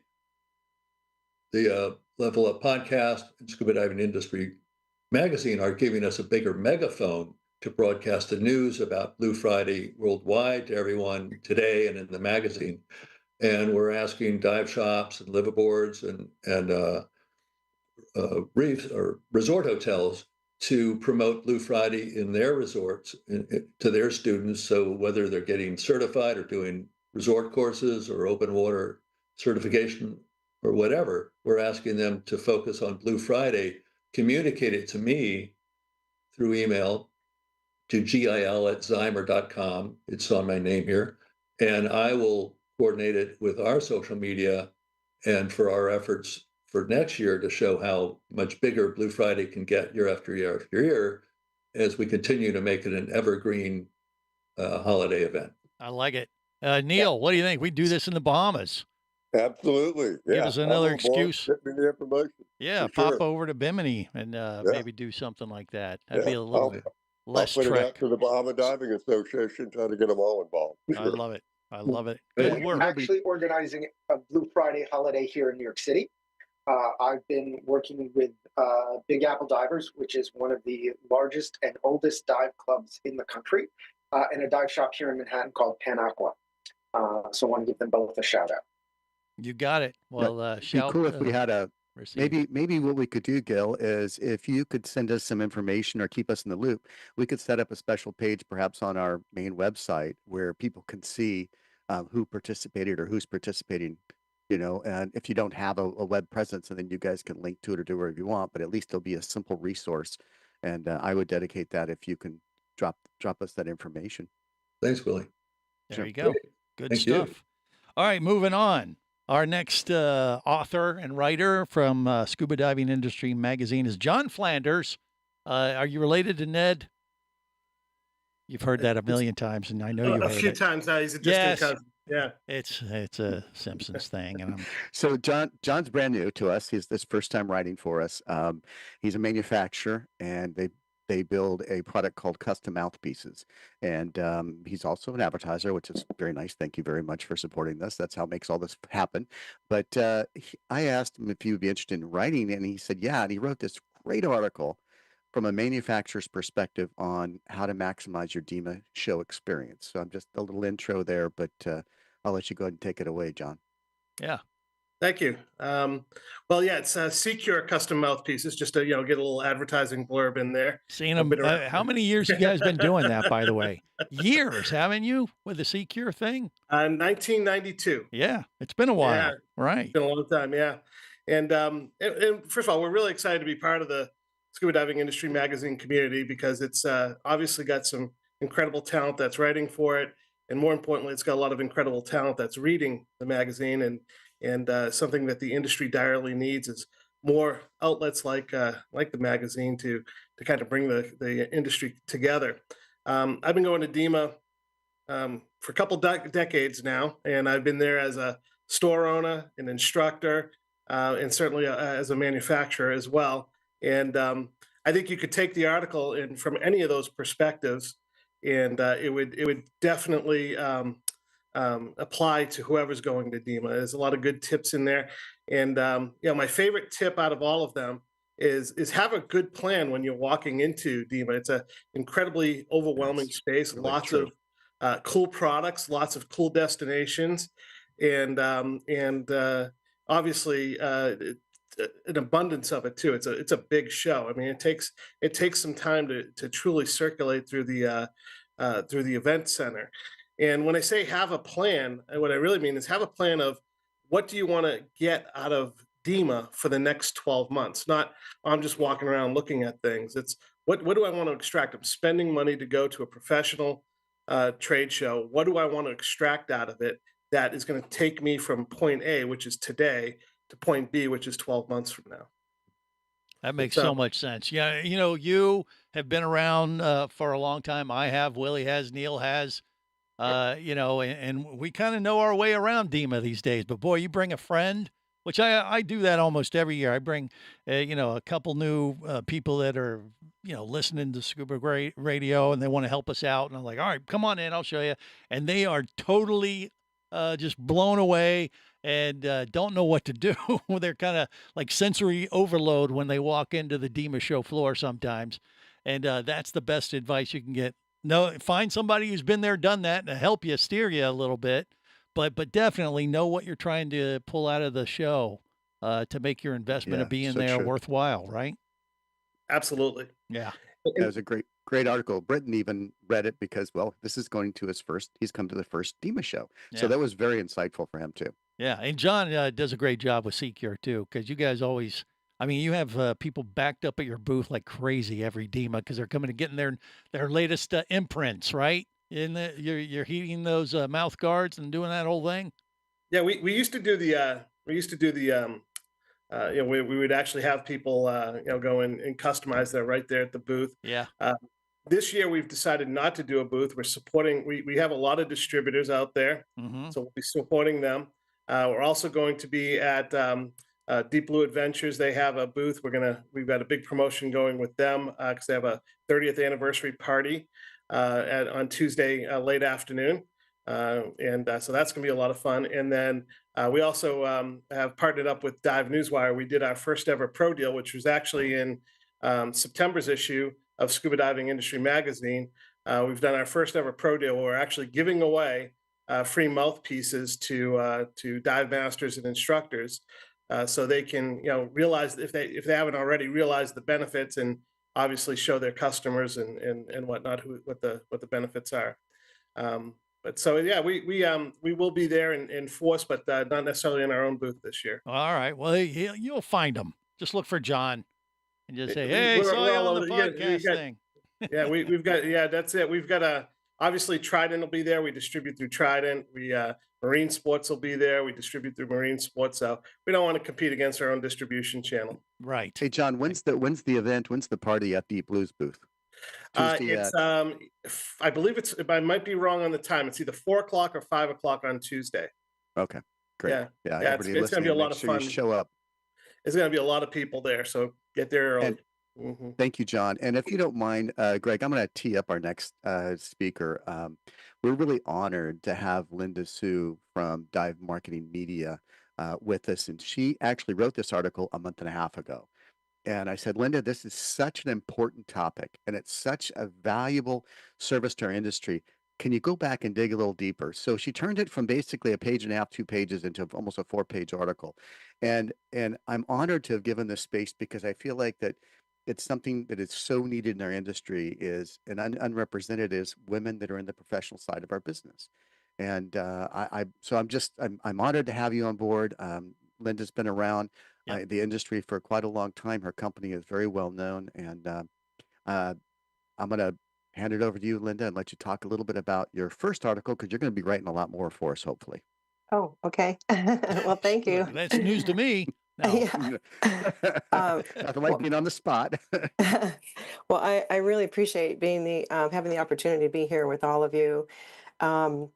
The Level Up podcast and Scuba Diving Industry magazine are giving us a bigger megaphone to broadcast the news about Blue Friday worldwide to everyone today and in the magazine. And we're asking dive shops and liveaboards and reefs or resort hotels to promote Blue Friday in their resorts to their students. So whether they're getting certified or doing resort courses or open water certification or whatever, we're asking them to focus on Blue Friday, communicate it to me through email to gil@zeimer.com. It's on my name here. And I will coordinate it with our social media and for our efforts for next year to show how much bigger Blue Friday can get year after year after year as we continue to make it an evergreen holiday event. I like it. Neal, what do you think? We do this in the Bahamas. Absolutely. Give Yeah. us another I'm on board. excuse. Get me the information. Yeah, For pop sure. over to Bimini and maybe do something like that. That'd be a little I'll less put it out trek. to the Bahama Diving Association, try to get them all involved. I love it. I love it. Good Good We're work. actually organizing a Blue Friday holiday here in New York City. I've been working with Big Apple Divers, which is one of the largest and oldest dive clubs in the country, and a dive shop here in Manhattan called Pan Aqua. So I want to give them both a shout out. You got it. Well, It'd be shout. cool if we had a receive. maybe what we could do, Gil, is if you could send us some information or keep us in the loop, we could set up a special page perhaps on our main website where people can see who participated or who's participating, and if you don't have a web presence, and then you guys can link to it or do whatever you want, but at least there'll be a simple resource. And I would dedicate that if you can drop us that information. Thanks, Willie. There you go. Great. Good Thank stuff. you. All right, moving on. Our next author and writer from Scuba Diving Industry Magazine is John Flanders. Are you related to Ned? You've heard that a million times, and I know you A heard few it. times now. He's a distant Yes. cousin. Yeah. It's a Simpsons thing, and So John's brand new to us. He's this first time writing for us. He's a manufacturer, and they build a product called custom mouthpieces. And he's also an advertiser, which is very nice. Thank you very much for supporting this. That's how it makes all this happen. But I asked him if he would be interested in writing, and he said, yeah. And he wrote this great article from a manufacturer's perspective on how to maximize your DEMA show experience. So I'm just a little intro there, but I'll let you go ahead and take it away, John. yeah. Thank you. Well, yeah, it's Secure Custom Mouthpieces, just to, get a little advertising blurb in there. Seen I've him. been around. How many years you guys been doing that, by the way? Years, haven't you, with the Secure thing? 1992. Yeah, it's been a while. Yeah. Right. It's been a long time, yeah. And first of all, we're really excited to be part of the Scuba Diving Industry Magazine community because it's obviously got some incredible talent that's writing for it. And more importantly, it's got a lot of incredible talent that's reading the magazine. And something that the industry direly needs is more outlets like the magazine to kind of bring the industry together. I've been going to DEMA for a couple decades now, and I've been there as a store owner, an instructor, and certainly as a manufacturer as well. And I think you could take the article and from any of those perspectives, and it would definitely apply to whoever's going to DEMA. There's a lot of good tips in there, and my favorite tip out of all of them is have a good plan when you're walking into DEMA. It's an incredibly overwhelming space, really lots true. of cool products, lots of cool destinations, and obviously an abundance of it too. It's a big show. I mean, it takes some time to truly circulate through the event center. And when I say have a plan, what I really mean is have a plan of what do you want to get out of DEMA for the next 12 months. Not I'm just walking around looking at things. It's what do I want to extract? I'm spending money to go to a professional trade show. What do I want to extract out of it that is going to take me from point A, which is today, to point B, which is 12 months from now? That makes so much sense. Yeah, you have been around for a long time. I have, Willie has, Neal has, and we kind of know our way around DEMA these days. But boy, you bring a friend, which I do that almost every year. I bring, a couple new people that are, listening to Scuba Radio and they want to help us out. And I'm like, all right, come on in, I'll show you. And they are totally just blown away and don't know what to do. They're kind of like sensory overload when they walk into the DEMA show floor sometimes. And that's the best advice you can get. No, find somebody who's been there, done that, and help you, steer you a little bit. But definitely know what you're trying to pull out of the show to make your investment of being there worthwhile, right? Absolutely. Yeah. That was a great great article. Britton even read it because, well, this is going to he's come to the first DEMA show. So Yeah. that was very insightful for him too. Yeah, and John does a great job with Secure too, because you guys always, I mean, you have people backed up at your booth like crazy every DEMA because they're coming to getting their latest imprints, right? You're heating those mouth guards and doing that whole thing. Yeah, we used to do the we would actually have people go in and customize that right there at the booth. Yeah. This year we've decided not to do a booth. We're supporting. We have a lot of distributors out there, so we'll be supporting them. We're also going to be at Deep Blue Adventures. They have a booth. We've got a big promotion going with them because they have a 30th anniversary party on Tuesday late afternoon. So that's going to be a lot of fun. And then we also have partnered up with Dive Newswire. We did our first ever pro deal, which was actually in September's issue of Scuba Diving Industry Magazine. We've done our first ever pro deal where we're actually giving away free mouthpieces to dive masters and instructors, so they can realize if they haven't already realized the benefits, and obviously show their customers and whatnot what the benefits are. But so yeah, we will be there in force, but not necessarily in our own booth this year. All right. Well, you'll find them. Just look for John and just say, "Hey, We're saw you all on the over. podcast thing." Yeah, we've got that's it. We've got obviously Trident will be there. We distribute through Trident. Marine Sports will be there. We distribute through Marine Sports. So we don't want to compete against our own distribution channel. Right. Hey, John, when's the event? When's the party at Deep Blue's booth? Tuesday It's I believe I might be wrong on the time. It's either 4 o'clock or 5 o'clock on Tuesday. Okay, great. Yeah, it's everybody going to be a listening, lot make of sure fun. you show up. There's going to be a lot of people there, so get there early. Thank you, John. And if you don't mind, Greg, I'm going to tee up our next speaker. We're really honored to have Linda Sue from Dive Marketing Media with us. And she actually wrote this article a month and a half ago. And I said, Linda, this is such an important topic, and it's such a valuable service to our industry. Can you go back and dig a little deeper? So she turned it from basically a page and a half, 2 pages, into almost a 4-page article. And I'm honored to have given this space because I feel like that it's something that is so needed in our industry is unrepresented is women that are in the professional side of our business. And I'm honored to have you on board. Linda's been around the industry for quite a long time. Her company is very well known, and I'm going to hand it over to you, Linda, and let you talk a little bit about your first article because you're going to be writing a lot more for us, hopefully. Oh, okay. Well, thank you. That's news to me. No. Yeah. Nothing like being on the spot. Well, I really appreciate being having the opportunity to be here with all of you. One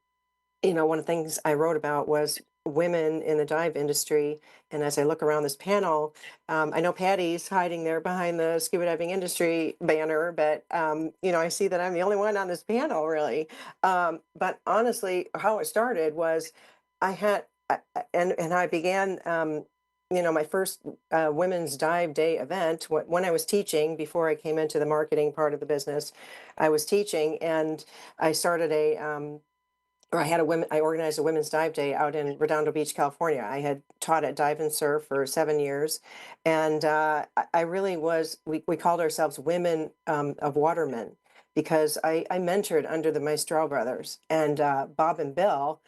of the things I wrote about was women in the dive industry. And as I look around this panel, I know Patty's hiding there behind the scuba diving industry banner, but I see that I'm the only one on this panel, really. But honestly, how it started was I began, my first women's dive day event when I was teaching. Before I came into the marketing part of the business, I was teaching, and I started I organized a women's dive day out in Redondo Beach, California. I had taught at Dive and Surf for 7 years. And I really we called ourselves Women of Watermen, because I mentored under the Maestral brothers, and Bob and Bill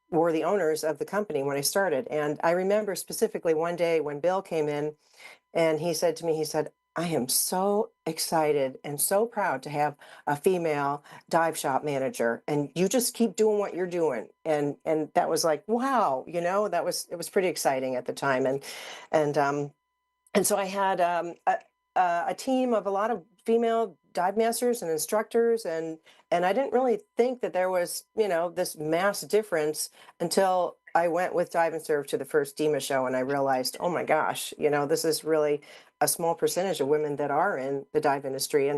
were the owners of the company when I started. And I remember specifically one day when Bill came in and he said to me, I am so excited and so proud to have a female dive shop manager, and you just keep doing what you're doing. And that was like, wow, it was pretty exciting at the time. And so I had a team of a lot of female dive masters and instructors, and I didn't really think that there was, this mass difference until I went with Dive and Surf to the first DEMA show, and I realized, oh my gosh, this is really a small percentage of women that are in the dive industry.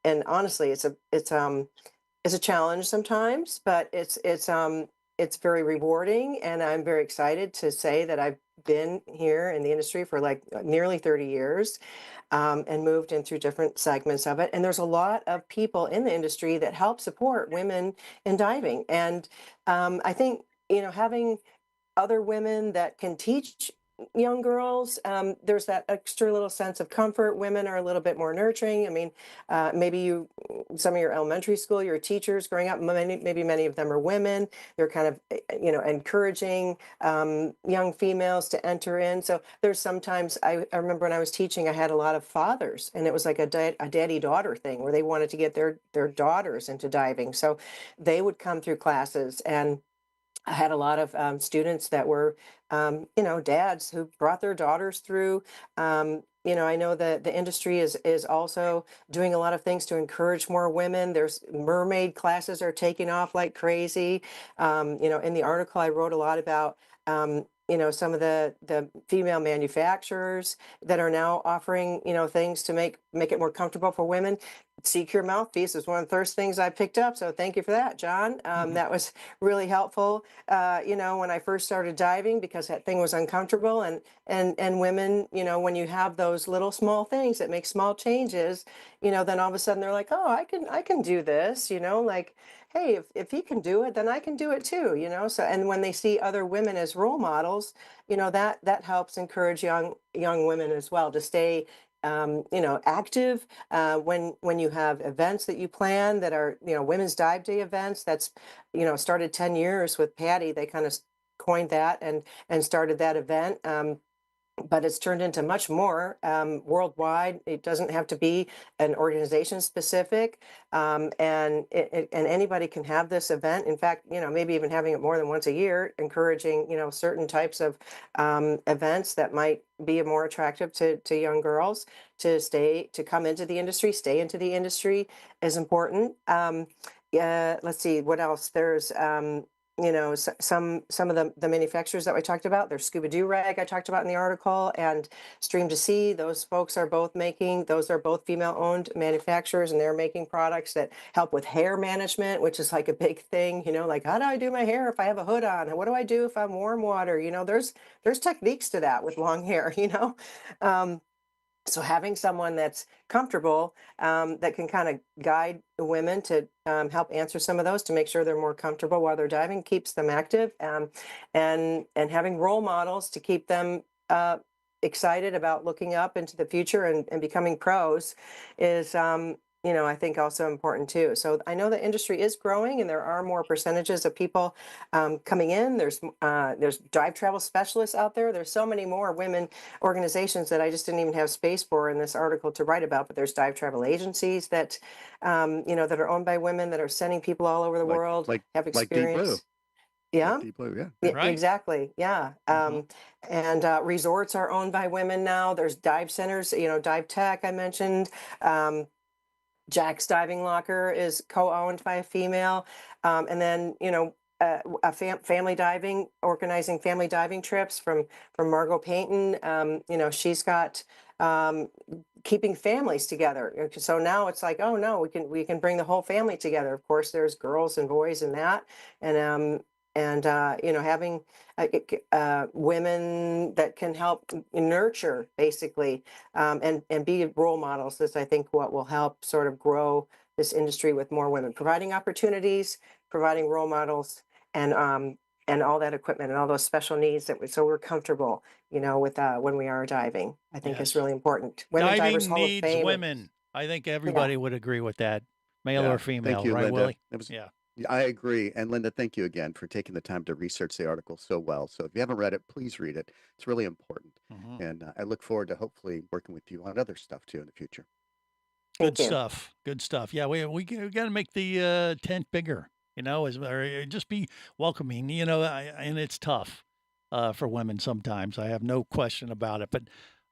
And honestly, it's a challenge sometimes, but it's very rewarding, and I'm very excited to say that I've been here in the industry for like nearly 30 years. And moved in through different segments of it. And there's a lot of people in the industry that help support women in diving. And I think, having other women that can teach young girls, there's that extra little sense of comfort. Women are a little bit more nurturing. I mean, maybe some of your elementary school, your teachers growing up, maybe many of them are women. They're kind of, encouraging young females to enter in. So there's sometimes, I remember when I was teaching, I had a lot of fathers, and it was like a daddy-daughter thing where they wanted to get their daughters into diving. So they would come through classes, and I had a lot of students that were, dads who brought their daughters through. I know that the industry is also doing a lot of things to encourage more women. There's mermaid classes are taking off like crazy. In the article I wrote a lot about, some of the female manufacturers that are now offering, things to make it more comfortable for women. Secure mouthpiece is one of the first things I picked up. So thank you for that, John. That was really helpful. When I first started diving, because that thing was uncomfortable, and women, when you have those little small things that make small changes, then all of a sudden they're like, oh, I can do this, like, hey, if he can do it, then I can do it too, So, and when they see other women as role models, that helps encourage young women as well to stay active when you have events that you plan that are, Women's Dive Day events. That's, started 10 years with Patty. They kind of coined that and started that event. But it's turned into much more worldwide. It doesn't have to be an organization specific, and anybody can have this event. In fact, maybe even having it more than once a year, encouraging certain types of events that might be more attractive to young girls to come into the industry, stay into the industry is important. Let's see what else. There's some of the manufacturers that we talked about. There's Scuba Do Rag I talked about in the article, and Stream to Sea. Those folks are both female owned manufacturers, and they're making products that help with hair management, which is like a big thing, like how do I do my hair if I have a hood on? And what do I do if I'm warm water? There's techniques to that with long hair, So having someone that's comfortable, that can kind of guide women to help answer some of those to make sure they're more comfortable while they're diving keeps them active, and having role models to keep them excited about looking up into the future and becoming pros is, I think also important too. So I know the industry is growing, and there are more percentages of people coming in. There's dive travel specialists out there. There's so many more women organizations that I just didn't even have space for in this article to write about. But there's dive travel agencies that that are owned by women that are sending people all over the world, have like Deep Blue. experience. Yeah. Like Deep Blue, yeah. Yeah, Right. exactly. Yeah. And resorts are owned by women now. There's dive centers, Dive Tech I mentioned. Jack's Diving Locker is co-owned by a female. And then, family diving, organizing family diving trips from Margot Payton. She's got keeping families together. So now it's like, oh no, we can bring the whole family together. Of course, there's girls and boys in that. And having women that can help nurture basically, and be role models is, I think, what will help sort of grow this industry with more women, providing opportunities, providing role models, and all that equipment and all those special needs so we're comfortable, with when we are diving. I think is Yes. really important. Women Divers Diving Hall of needs Fame. women. I think everybody would agree with that, male Yeah. or female, Thank you, right, Linda. Willie? It was, Yeah. I agree. And Linda, thank you again for taking the time to research the article so well. So if you haven't read it, please read it. It's really important. Mhm. And I look forward to hopefully working with you on other stuff too in the future. Good Thank you. stuff. Good stuff. Yeah, we got to make the tent bigger, or just be welcoming, and it's tough for women sometimes. I have no question about it. But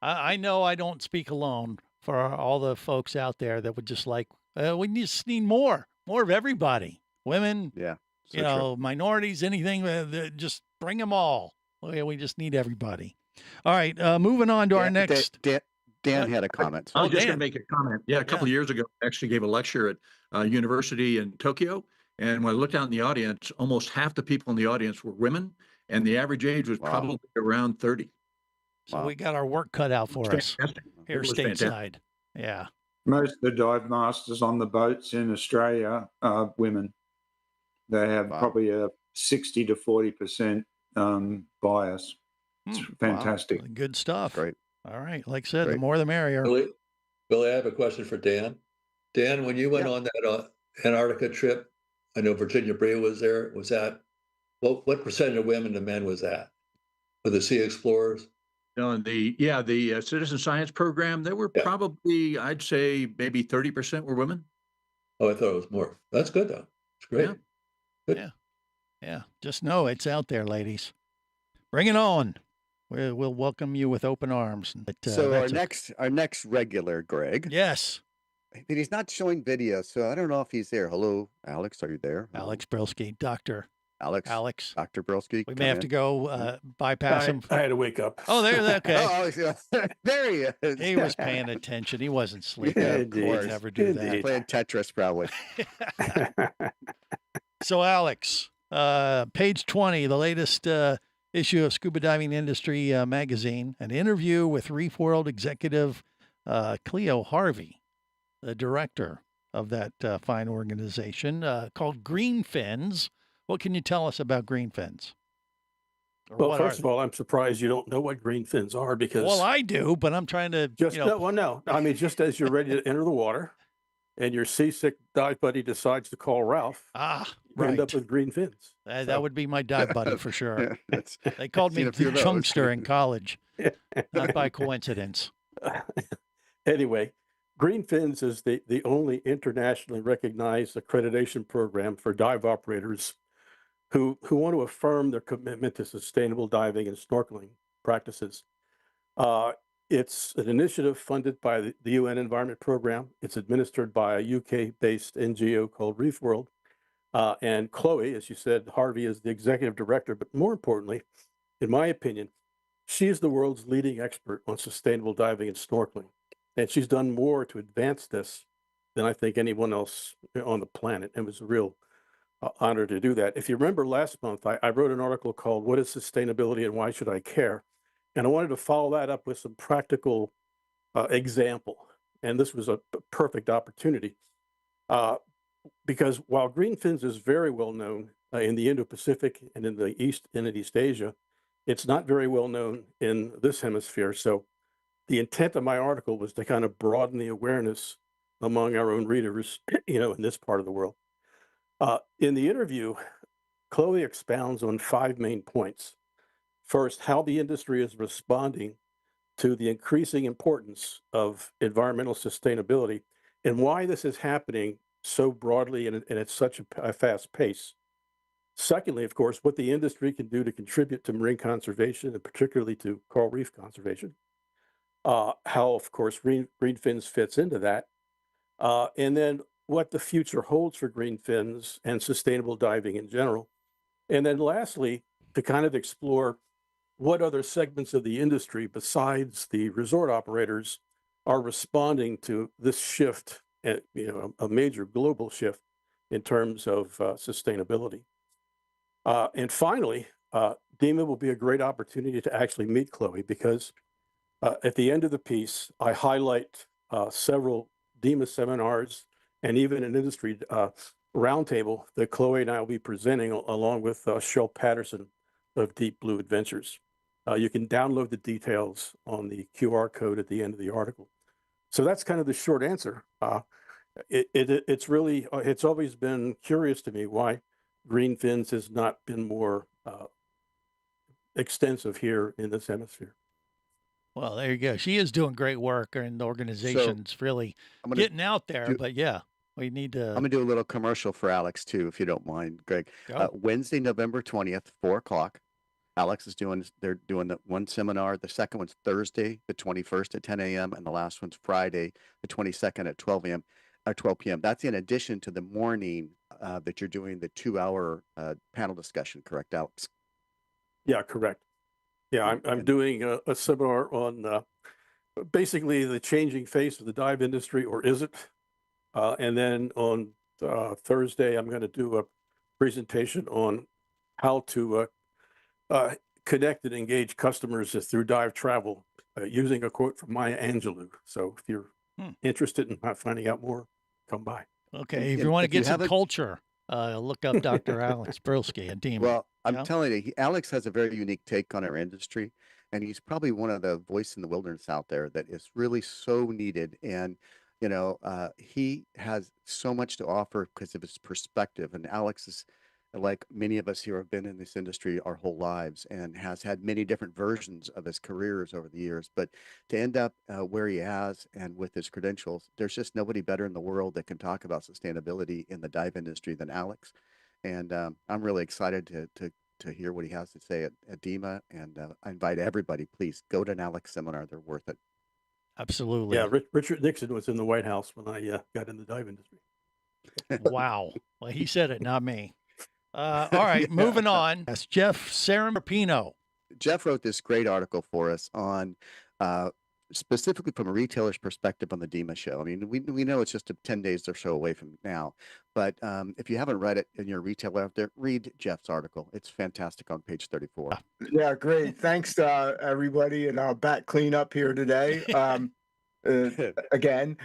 I know I don't speak alone for all the folks out there that would just like, we just need more of everybody. Women, Yeah. So true. minorities, anything, just bring them all. We just need everybody. All right, moving on to our next. Dan had a comment. I was just Dan. going to make a comment. Yeah, a couple of years ago, I actually gave a lecture at a university in Tokyo. And when I looked out in the audience, almost half the people in the audience were women, and the average age was Wow. probably around 30. So Wow. we got our work cut out for us Fantastic. here It was fantastic. stateside. Yeah. Most of the dive masters on the boats in Australia are women. They have Wow. probably a 60 to 40% bias. It's Wow. fantastic. Good stuff. Great. All right. Like I said, the Great. more the merrier. Billy, I have a question for Dan. Dan, when you went Yeah. on that Antarctica trip, I know Virginia Brea was there. Was that what percentage of women to men was that for the Sea Explorers? On the citizen science program, there were Yeah. probably, I'd say, maybe 30% were women. Oh, I thought it was more. That's good though. It's great. Yeah. Good. Yeah. Just know it's out there, ladies. Bring it on. We'll welcome you with open arms. But, So that's our next regular, Greg. yes, But he's not showing video, so I don't know if he's there. Hello, Alex. Are you there? Alex Brylske, Dr. Alex. Alex. Dr. Brylske. We may have to go bypass him. I had to wake up. Oh, okay. Oh, there he is. He was paying attention. He wasn't sleeping. Yeah, of He'd course. never do He's playing Tetris, probably. that. So, Alex, page 20, the latest issue of Scuba Diving Industry magazine, an interview with Reef World executive Cleo Harvey, the director of that fine organization called Green Fins. What can you tell us about green fins? Well, first of all, I'm surprised you don't know what green fins are because. Well, I do, but I'm trying to. No. I mean, just as you're ready to enter the water, and your seasick dive buddy decides to call Ralph. You end up with green fins. That would be my dive buddy for sure. Yeah, They called me the Chunkster in college, not by coincidence. Anyway, Green Fins is the only internationally recognized accreditation program for dive operators who want to affirm their commitment to sustainable diving and snorkeling practices. It's an initiative funded by the UN Environment Program. It's administered by a UK-based NGO called Reef World. And Chloe, as you said, Harvey is the executive director, but more importantly, in my opinion, she's the world's leading expert on sustainable diving and snorkeling. And she's done more to advance this than I think anyone else on the planet. It was a real honor to do that. If you remember last month, I wrote an article called What is Sustainability and Why Should I Care? And I wanted to follow that up with some practical example. And this was a perfect opportunity because while green fins is very well known in the Indo-Pacific and in the East and in East Asia, it's not very well known in this hemisphere. So the intent of my article was to kind of broaden the awareness among our own readers, in this part of the world. In the interview, Chloe expounds on 5 main points. First, how the industry is responding to the increasing importance of environmental sustainability and why this is happening so broadly and at such a fast pace. Secondly, of course, what the industry can do to contribute to marine conservation and particularly to coral reef conservation. How, of course, green fins fits into that. And then what the future holds for green fins and sustainable diving in general. And then lastly, to kind of explore what other segments of the industry besides the resort operators are responding to this shift, a major global shift in terms of sustainability. And finally, DEMA will be a great opportunity to actually meet Chloe because at the end of the piece, I highlight several DEMA seminars and even an industry roundtable that Chloe and I will be presenting along with Shel Patterson of Deep Blue Adventures. You can download the details on the QR code at the end of the article. So that's kind of the short answer. It's always been curious to me why green fins has not been more extensive here in this hemisphere. Well, there you go. She is doing great work, and the organization's really getting out there. But yeah, we need to. I'm going to do a little commercial for Alex too, if you don't mind, Greg. Wednesday, November 20th, 4:00. Alex is they're doing the one seminar. The second one's Thursday, the 21st at 10 a.m. And the last one's Friday, the 22nd at 12 a.m. or 12 p.m. That's in addition to the morning that you're doing the 2-hour panel discussion, correct, Alex? Yeah, correct. Yeah, I'm doing a seminar on basically the changing face of the dive industry, or is it? And then on Thursday, I'm going to do a presentation on how to connect and engage customers through dive travel using a quote from Maya Angelou. So if you're interested in finding out more, come by. Okay, if you want to get some culture, look up Dr. Alex Brylske and DEMA. Well, I'm telling you, Alex has a very unique take on our industry. and he's probably one of the voice in the wilderness out there that is really so needed. And he has so much to offer because of his perspective. And Alex is like many of us here have been in this industry our whole lives and has had many different versions of his careers over the years. But to end up where he has and with his credentials, there's just nobody better in the world that can talk about sustainability in the dive industry than Alex. And I'm really excited to hear what he has to say at DEMA. And I invite everybody, please go to an Alex seminar. They're worth it. Absolutely. Yeah, Richard Nixon was in the White House when I got in the dive industry. Wow. Well, he said it, not me. All right, moving on. That's Jeff Cinciripino. Jeff wrote this great article for us on specifically from a retailer's perspective on the DEMA show. I mean, we know it's just 10 days or so away from now, but if you haven't read it and you're a retailer out there, read Jeff's article. It's fantastic on page 34. Yeah, great. Thanks, everybody, and I'll back clean up here today. Again,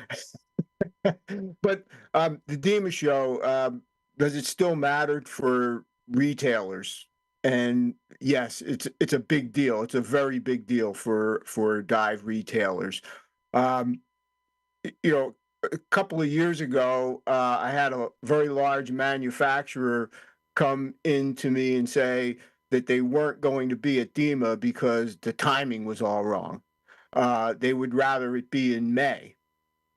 but the DEMA show, does it still matter for retailers? And yes, it's a big deal. It's a very big deal for dive retailers. A couple of years ago, I had a very large manufacturer come in to me and say that they weren't going to be at DEMA because the timing was all wrong. They would rather it be in May.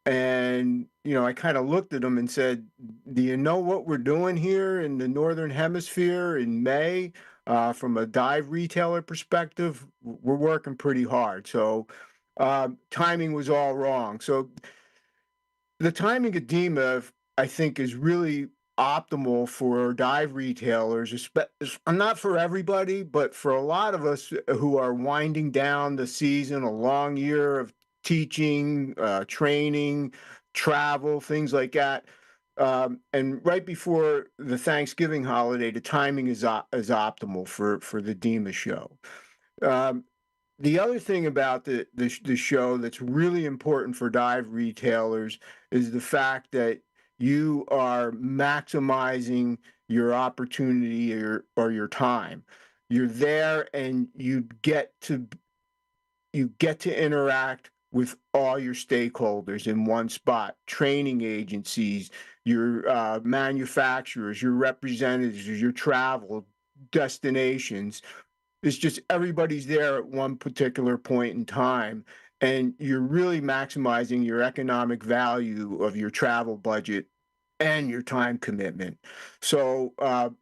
And, I kind of looked at them and said, do you know what we're doing here in the Northern Hemisphere in May? From a dive retailer perspective, we're working pretty hard. So timing was all wrong. So the timing of DEMA, I think, is really optimal for dive retailers. Not for everybody, but for a lot of us who are winding down the season, a long year of teaching, training, travel, things like that. And right before the Thanksgiving holiday, the timing is optimal for the DEMA show. The other thing about the show that's really important for dive retailers is the fact that you are maximizing your opportunity or your time. You're there and you get to interact with all your stakeholders in one spot: training agencies, your manufacturers, your representatives, your travel destinations. It's just everybody's there at one particular point in time, and you're really maximizing your economic value of your travel budget and your time commitment. So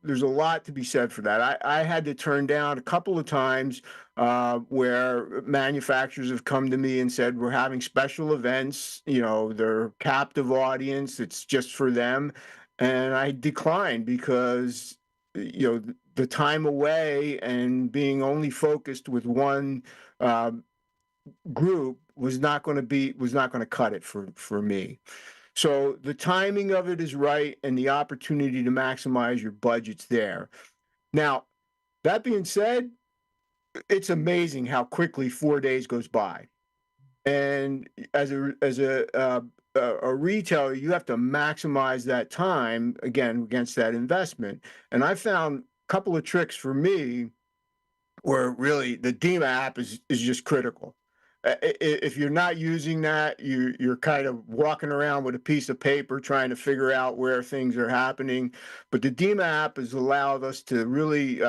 there's a lot to be said for that. I had to turn down a couple of times where manufacturers have come to me and said, we're having special events, they're captive audience, it's just for them. And I declined because, the time away and being only focused with one group was not going to cut it for me. So the timing of it is right, and the opportunity to maximize your budget's there. Now, that being said, it's amazing how quickly 4 days goes by. And as a retailer, you have to maximize that time, again, against that investment. And I found a couple of tricks for me where really the DEMA app is just critical. If you're not using that, you're kind of walking around with a piece of paper trying to figure out where things are happening. But the DEMA app has allowed us to really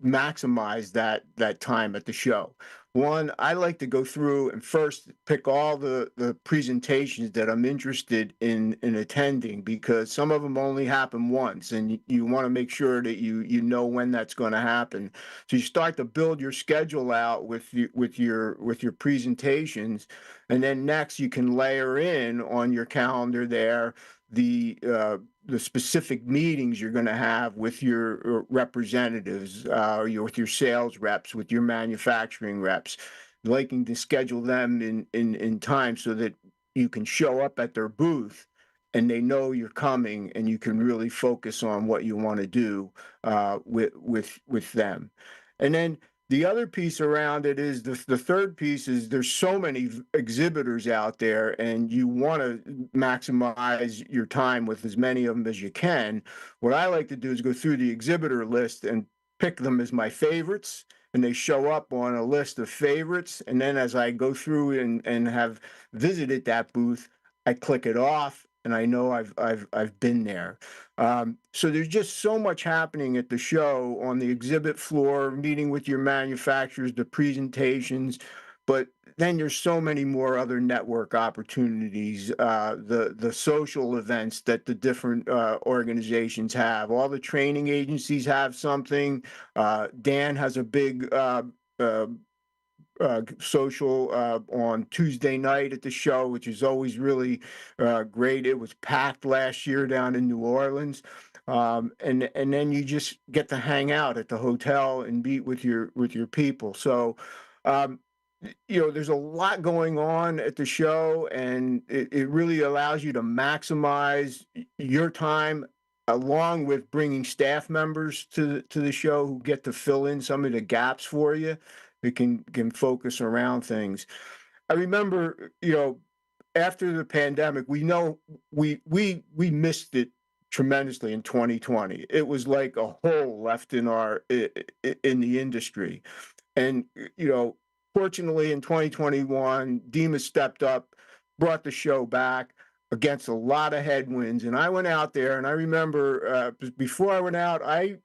maximize that time at the show. One, I like to go through and first pick all the presentations that I'm interested in attending, because some of them only happen once, and you want to make sure that you know when that's going to happen. So you start to build your schedule out with your presentations, and then next you can layer in on your calendar there the specific meetings you're going to have with your representatives, with your sales reps, with your manufacturing reps, liking to schedule them in time so that you can show up at their booth and they know you're coming, and you can really focus on what you want to do with them. And then the other piece around it is the third piece is there's so many exhibitors out there, and you want to maximize your time with as many of them as you can. What I like to do is go through the exhibitor list and pick them as my favorites, and they show up on a list of favorites. And then as I go through and have visited that booth, I click it off and I know I've been there. So there's just so much happening at the show on the exhibit floor, meeting with your manufacturers, the presentations, but then there's so many more other network opportunities, the social events that the different organizations have. All the training agencies have something. Dan has a big social on Tuesday night at the show, which is always really great. It was packed last year down in New Orleans. And then you just get to hang out at the hotel and meet with your people. So there's a lot going on at the show, and it really allows you to maximize your time, along with bringing staff members to the show who get to fill in some of the gaps for you. They can focus around things. I remember, after the pandemic, we missed it tremendously in 2020. It was like a hole left in the industry, and fortunately, in 2021, DEMA stepped up, brought the show back against a lot of headwinds. And I went out there, and I remember before I went out, I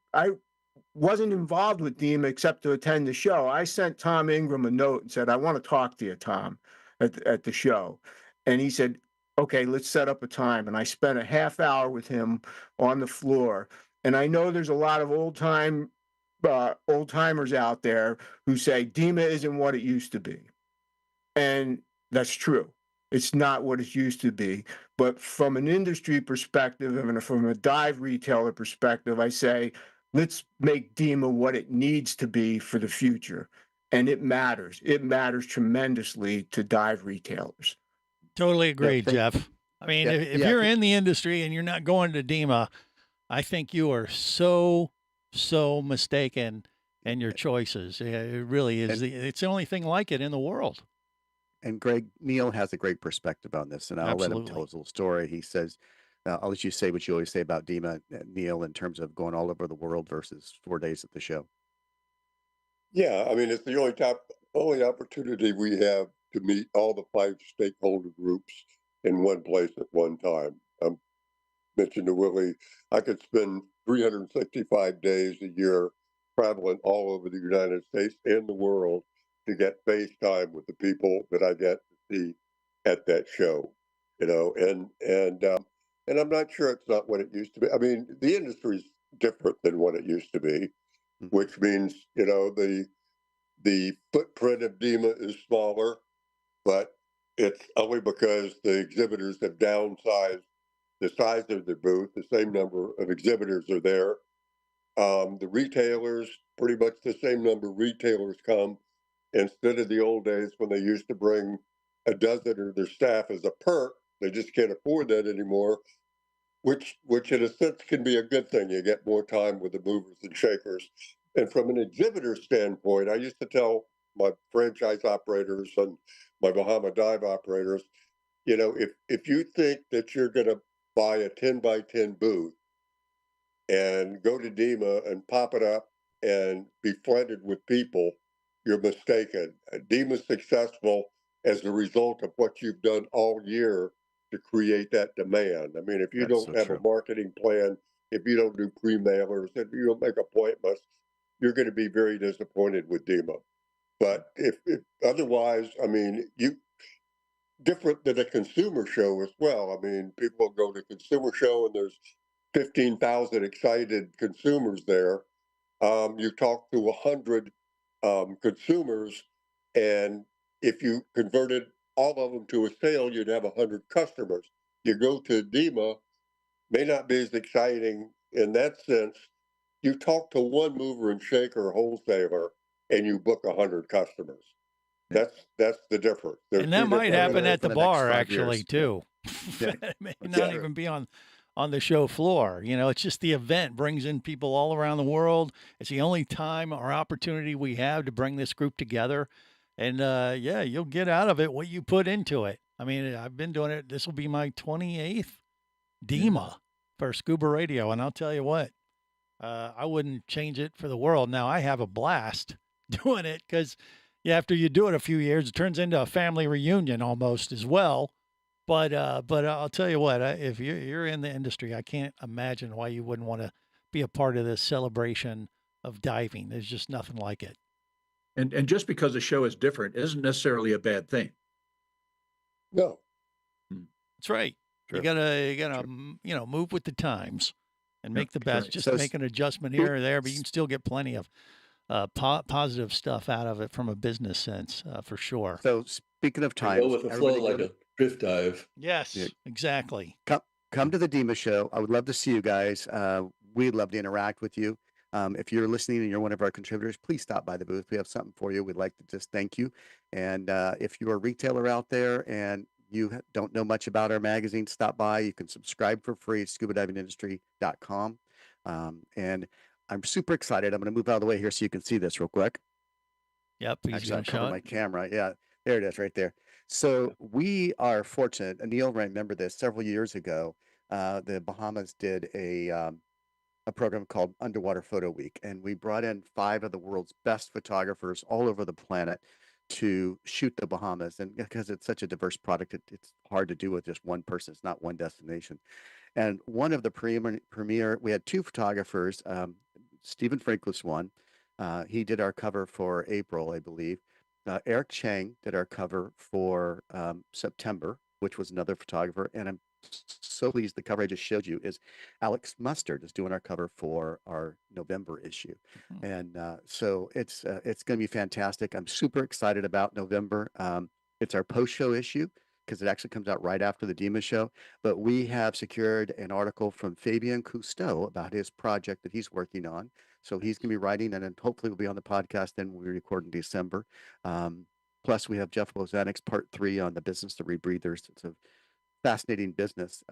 wasn't involved with DEMA except to attend the show. I sent Tom Ingram a note and said, I want to talk to you, Tom, at the show. And he said, okay, let's set up a time. And I spent a half hour with him on the floor. And I know there's a lot of old timers out there who say DEMA isn't what it used to be. And that's true. It's not what it used to be. But from an industry perspective and from a dive retailer perspective, I say, let's make DEMA what it needs to be for the future. And it matters. It matters tremendously to dive retailers. Totally agree, Jeff. I mean, if you're in the industry and you're not going to DEMA, I think you are so mistaken in your choices. It really is. It's the only thing like it in the world. And Greg, Neal has a great perspective on this, and I'll let him tell his little story. He says, I'll let you say what you always say about DEMA, Neal, in terms of going all over the world versus 4 days at the show. Yeah, I mean, it's the only opportunity we have to meet all the 5 stakeholder groups in one place at one time. I mentioned to Willie, I could spend 365 days a year traveling all over the United States and the world to get face time with the people that I get to see at that show, and I'm not sure it's not what it used to be. I mean, the industry's different than what it used to be, which means, the footprint of DEMA is smaller, but it's only because the exhibitors have downsized the size of the booth. The same number of exhibitors are there. The retailers, pretty much the same number of retailers come, instead of the old days when they used to bring a dozen of their staff as a perk. They just can't afford that anymore, which in a sense can be a good thing. You get more time with the movers and shakers. And from an exhibitor standpoint, I used to tell my franchise operators and my Bahama dive operators, if you think that you're going to buy a 10 by 10 booth and go to DEMA and pop it up and be flooded with people, you're mistaken. DEMA's successful as a result of what you've done all year to create that demand. I mean, if you don't have a marketing plan, if you don't do pre-mailers, if you don't make appointments, you're going to be very disappointed with DEMA. But if otherwise, I mean, different than a consumer show as well. I mean, people go to consumer show and there's 15,000 excited consumers there. You talk to 100 consumers, and if you converted all of them to a sale, you'd have 100 customers. You go to DEMA, may not be as exciting in that sense. You talk to one mover and shaker wholesaler, and you book 100 customers. That's the difference. And that might happen at the bar, actually, too. It may not even be on the show floor. It's just the event brings in people all around the world. It's the only time or opportunity we have to bring this group together. And you'll get out of it what you put into it. I mean, I've been doing it. This will be my 28th DEMA for Scuba Radio. And I'll tell you what, I wouldn't change it for the world. Now, I have a blast doing it because after you do it a few years, it turns into a family reunion almost as well. But I'll tell you what, if you're in the industry, I can't imagine why you wouldn't want to be a part of this celebration of diving. There's just nothing like it. And just because the show is different isn't necessarily a bad thing. No. That's right. Sure. You gotta move with the times and make the best. Sure. Just So make an adjustment here or there, but you can still get plenty of positive stuff out of it from a business sense, for sure. So speaking of times, Go with the flow everybody like a drift dive. Yes, Yeah. exactly. come to the DEMA show. I would love to see you guys. We'd love to interact with you. If you're listening and you're one of our contributors, please stop by the booth. We have something for you. We'd like to just thank you. And if you're a retailer out there and you don't know much about our magazine, stop by. You can subscribe for free at scubadivingindustry.com. And I'm super excited. I'm going to move out of the way here so you can see this real quick. Yep. He's Actually, gonna I'll cover show my it. camera. Yeah, there it is right there. So we are fortunate, and Neal remember this several years ago. The Bahamas did a program called Underwater Photo Week, and we brought in 5 of the world's best photographers all over the planet to shoot the Bahamas. And because it's such a diverse product, it's hard to do with just one person. It's not one destination. And one of the premier, we had 2 photographers. Stephen Frank was one. He did our cover for April, I believe. Eric Chang did our cover for September, which was another photographer. And I'm so pleased the cover I just showed you is Alex Mustard is doing our cover for our November issue. And so it's going to be fantastic. I'm super excited about November. It's our post-show issue because it actually comes out right after the DEMA show. But we have secured an article from Fabien Cousteau about his project that he's working on. So he's going to be writing, and then hopefully we'll be on the podcast then when we record in December. Plus, we have Jeff Lozanik's part 3 on the business of rebreathers. It's a fascinating business,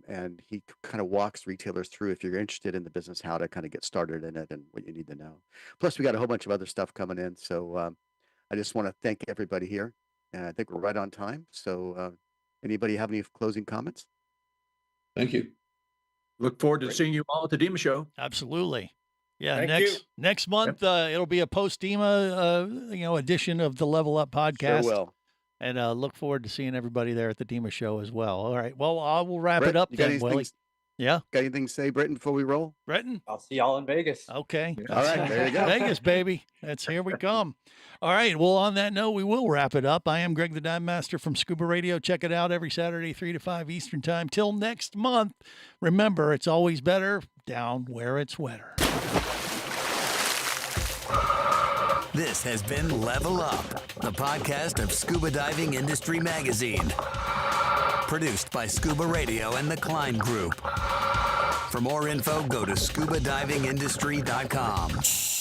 and he kind of walks retailers through, if you're interested in the business, how to kind of get started in it and what you need to know. Plus, we got a whole bunch of other stuff coming in. So I just want to thank everybody here, and I think we're right on time. So anybody have any closing comments? Thank you. Look forward to seeing you all at the DEMA show. Absolutely. Yeah, Thank you. next month it'll be a post DEMA edition of the Level Up podcast. Sure will. And look forward to seeing everybody there at the DEMA show as well. All right. Well, I will wrap it up then, Willie. Yeah. Got anything to say, Britton, before we roll? Britton? I'll see y'all in Vegas. Okay. All right, there you go. Vegas, baby. Here we come. All right. Well, on that note, we will wrap it up. I am Greg the Dive Master from Scuba Radio. Check it out every Saturday, 3 to 5 Eastern time. Till next month, remember, it's always better down where it's wetter. This has been Level Up, the podcast of Scuba Diving Industry Magazine. Produced by Scuba Radio and the Cline Group. For more info, go to scubadivingindustry.com.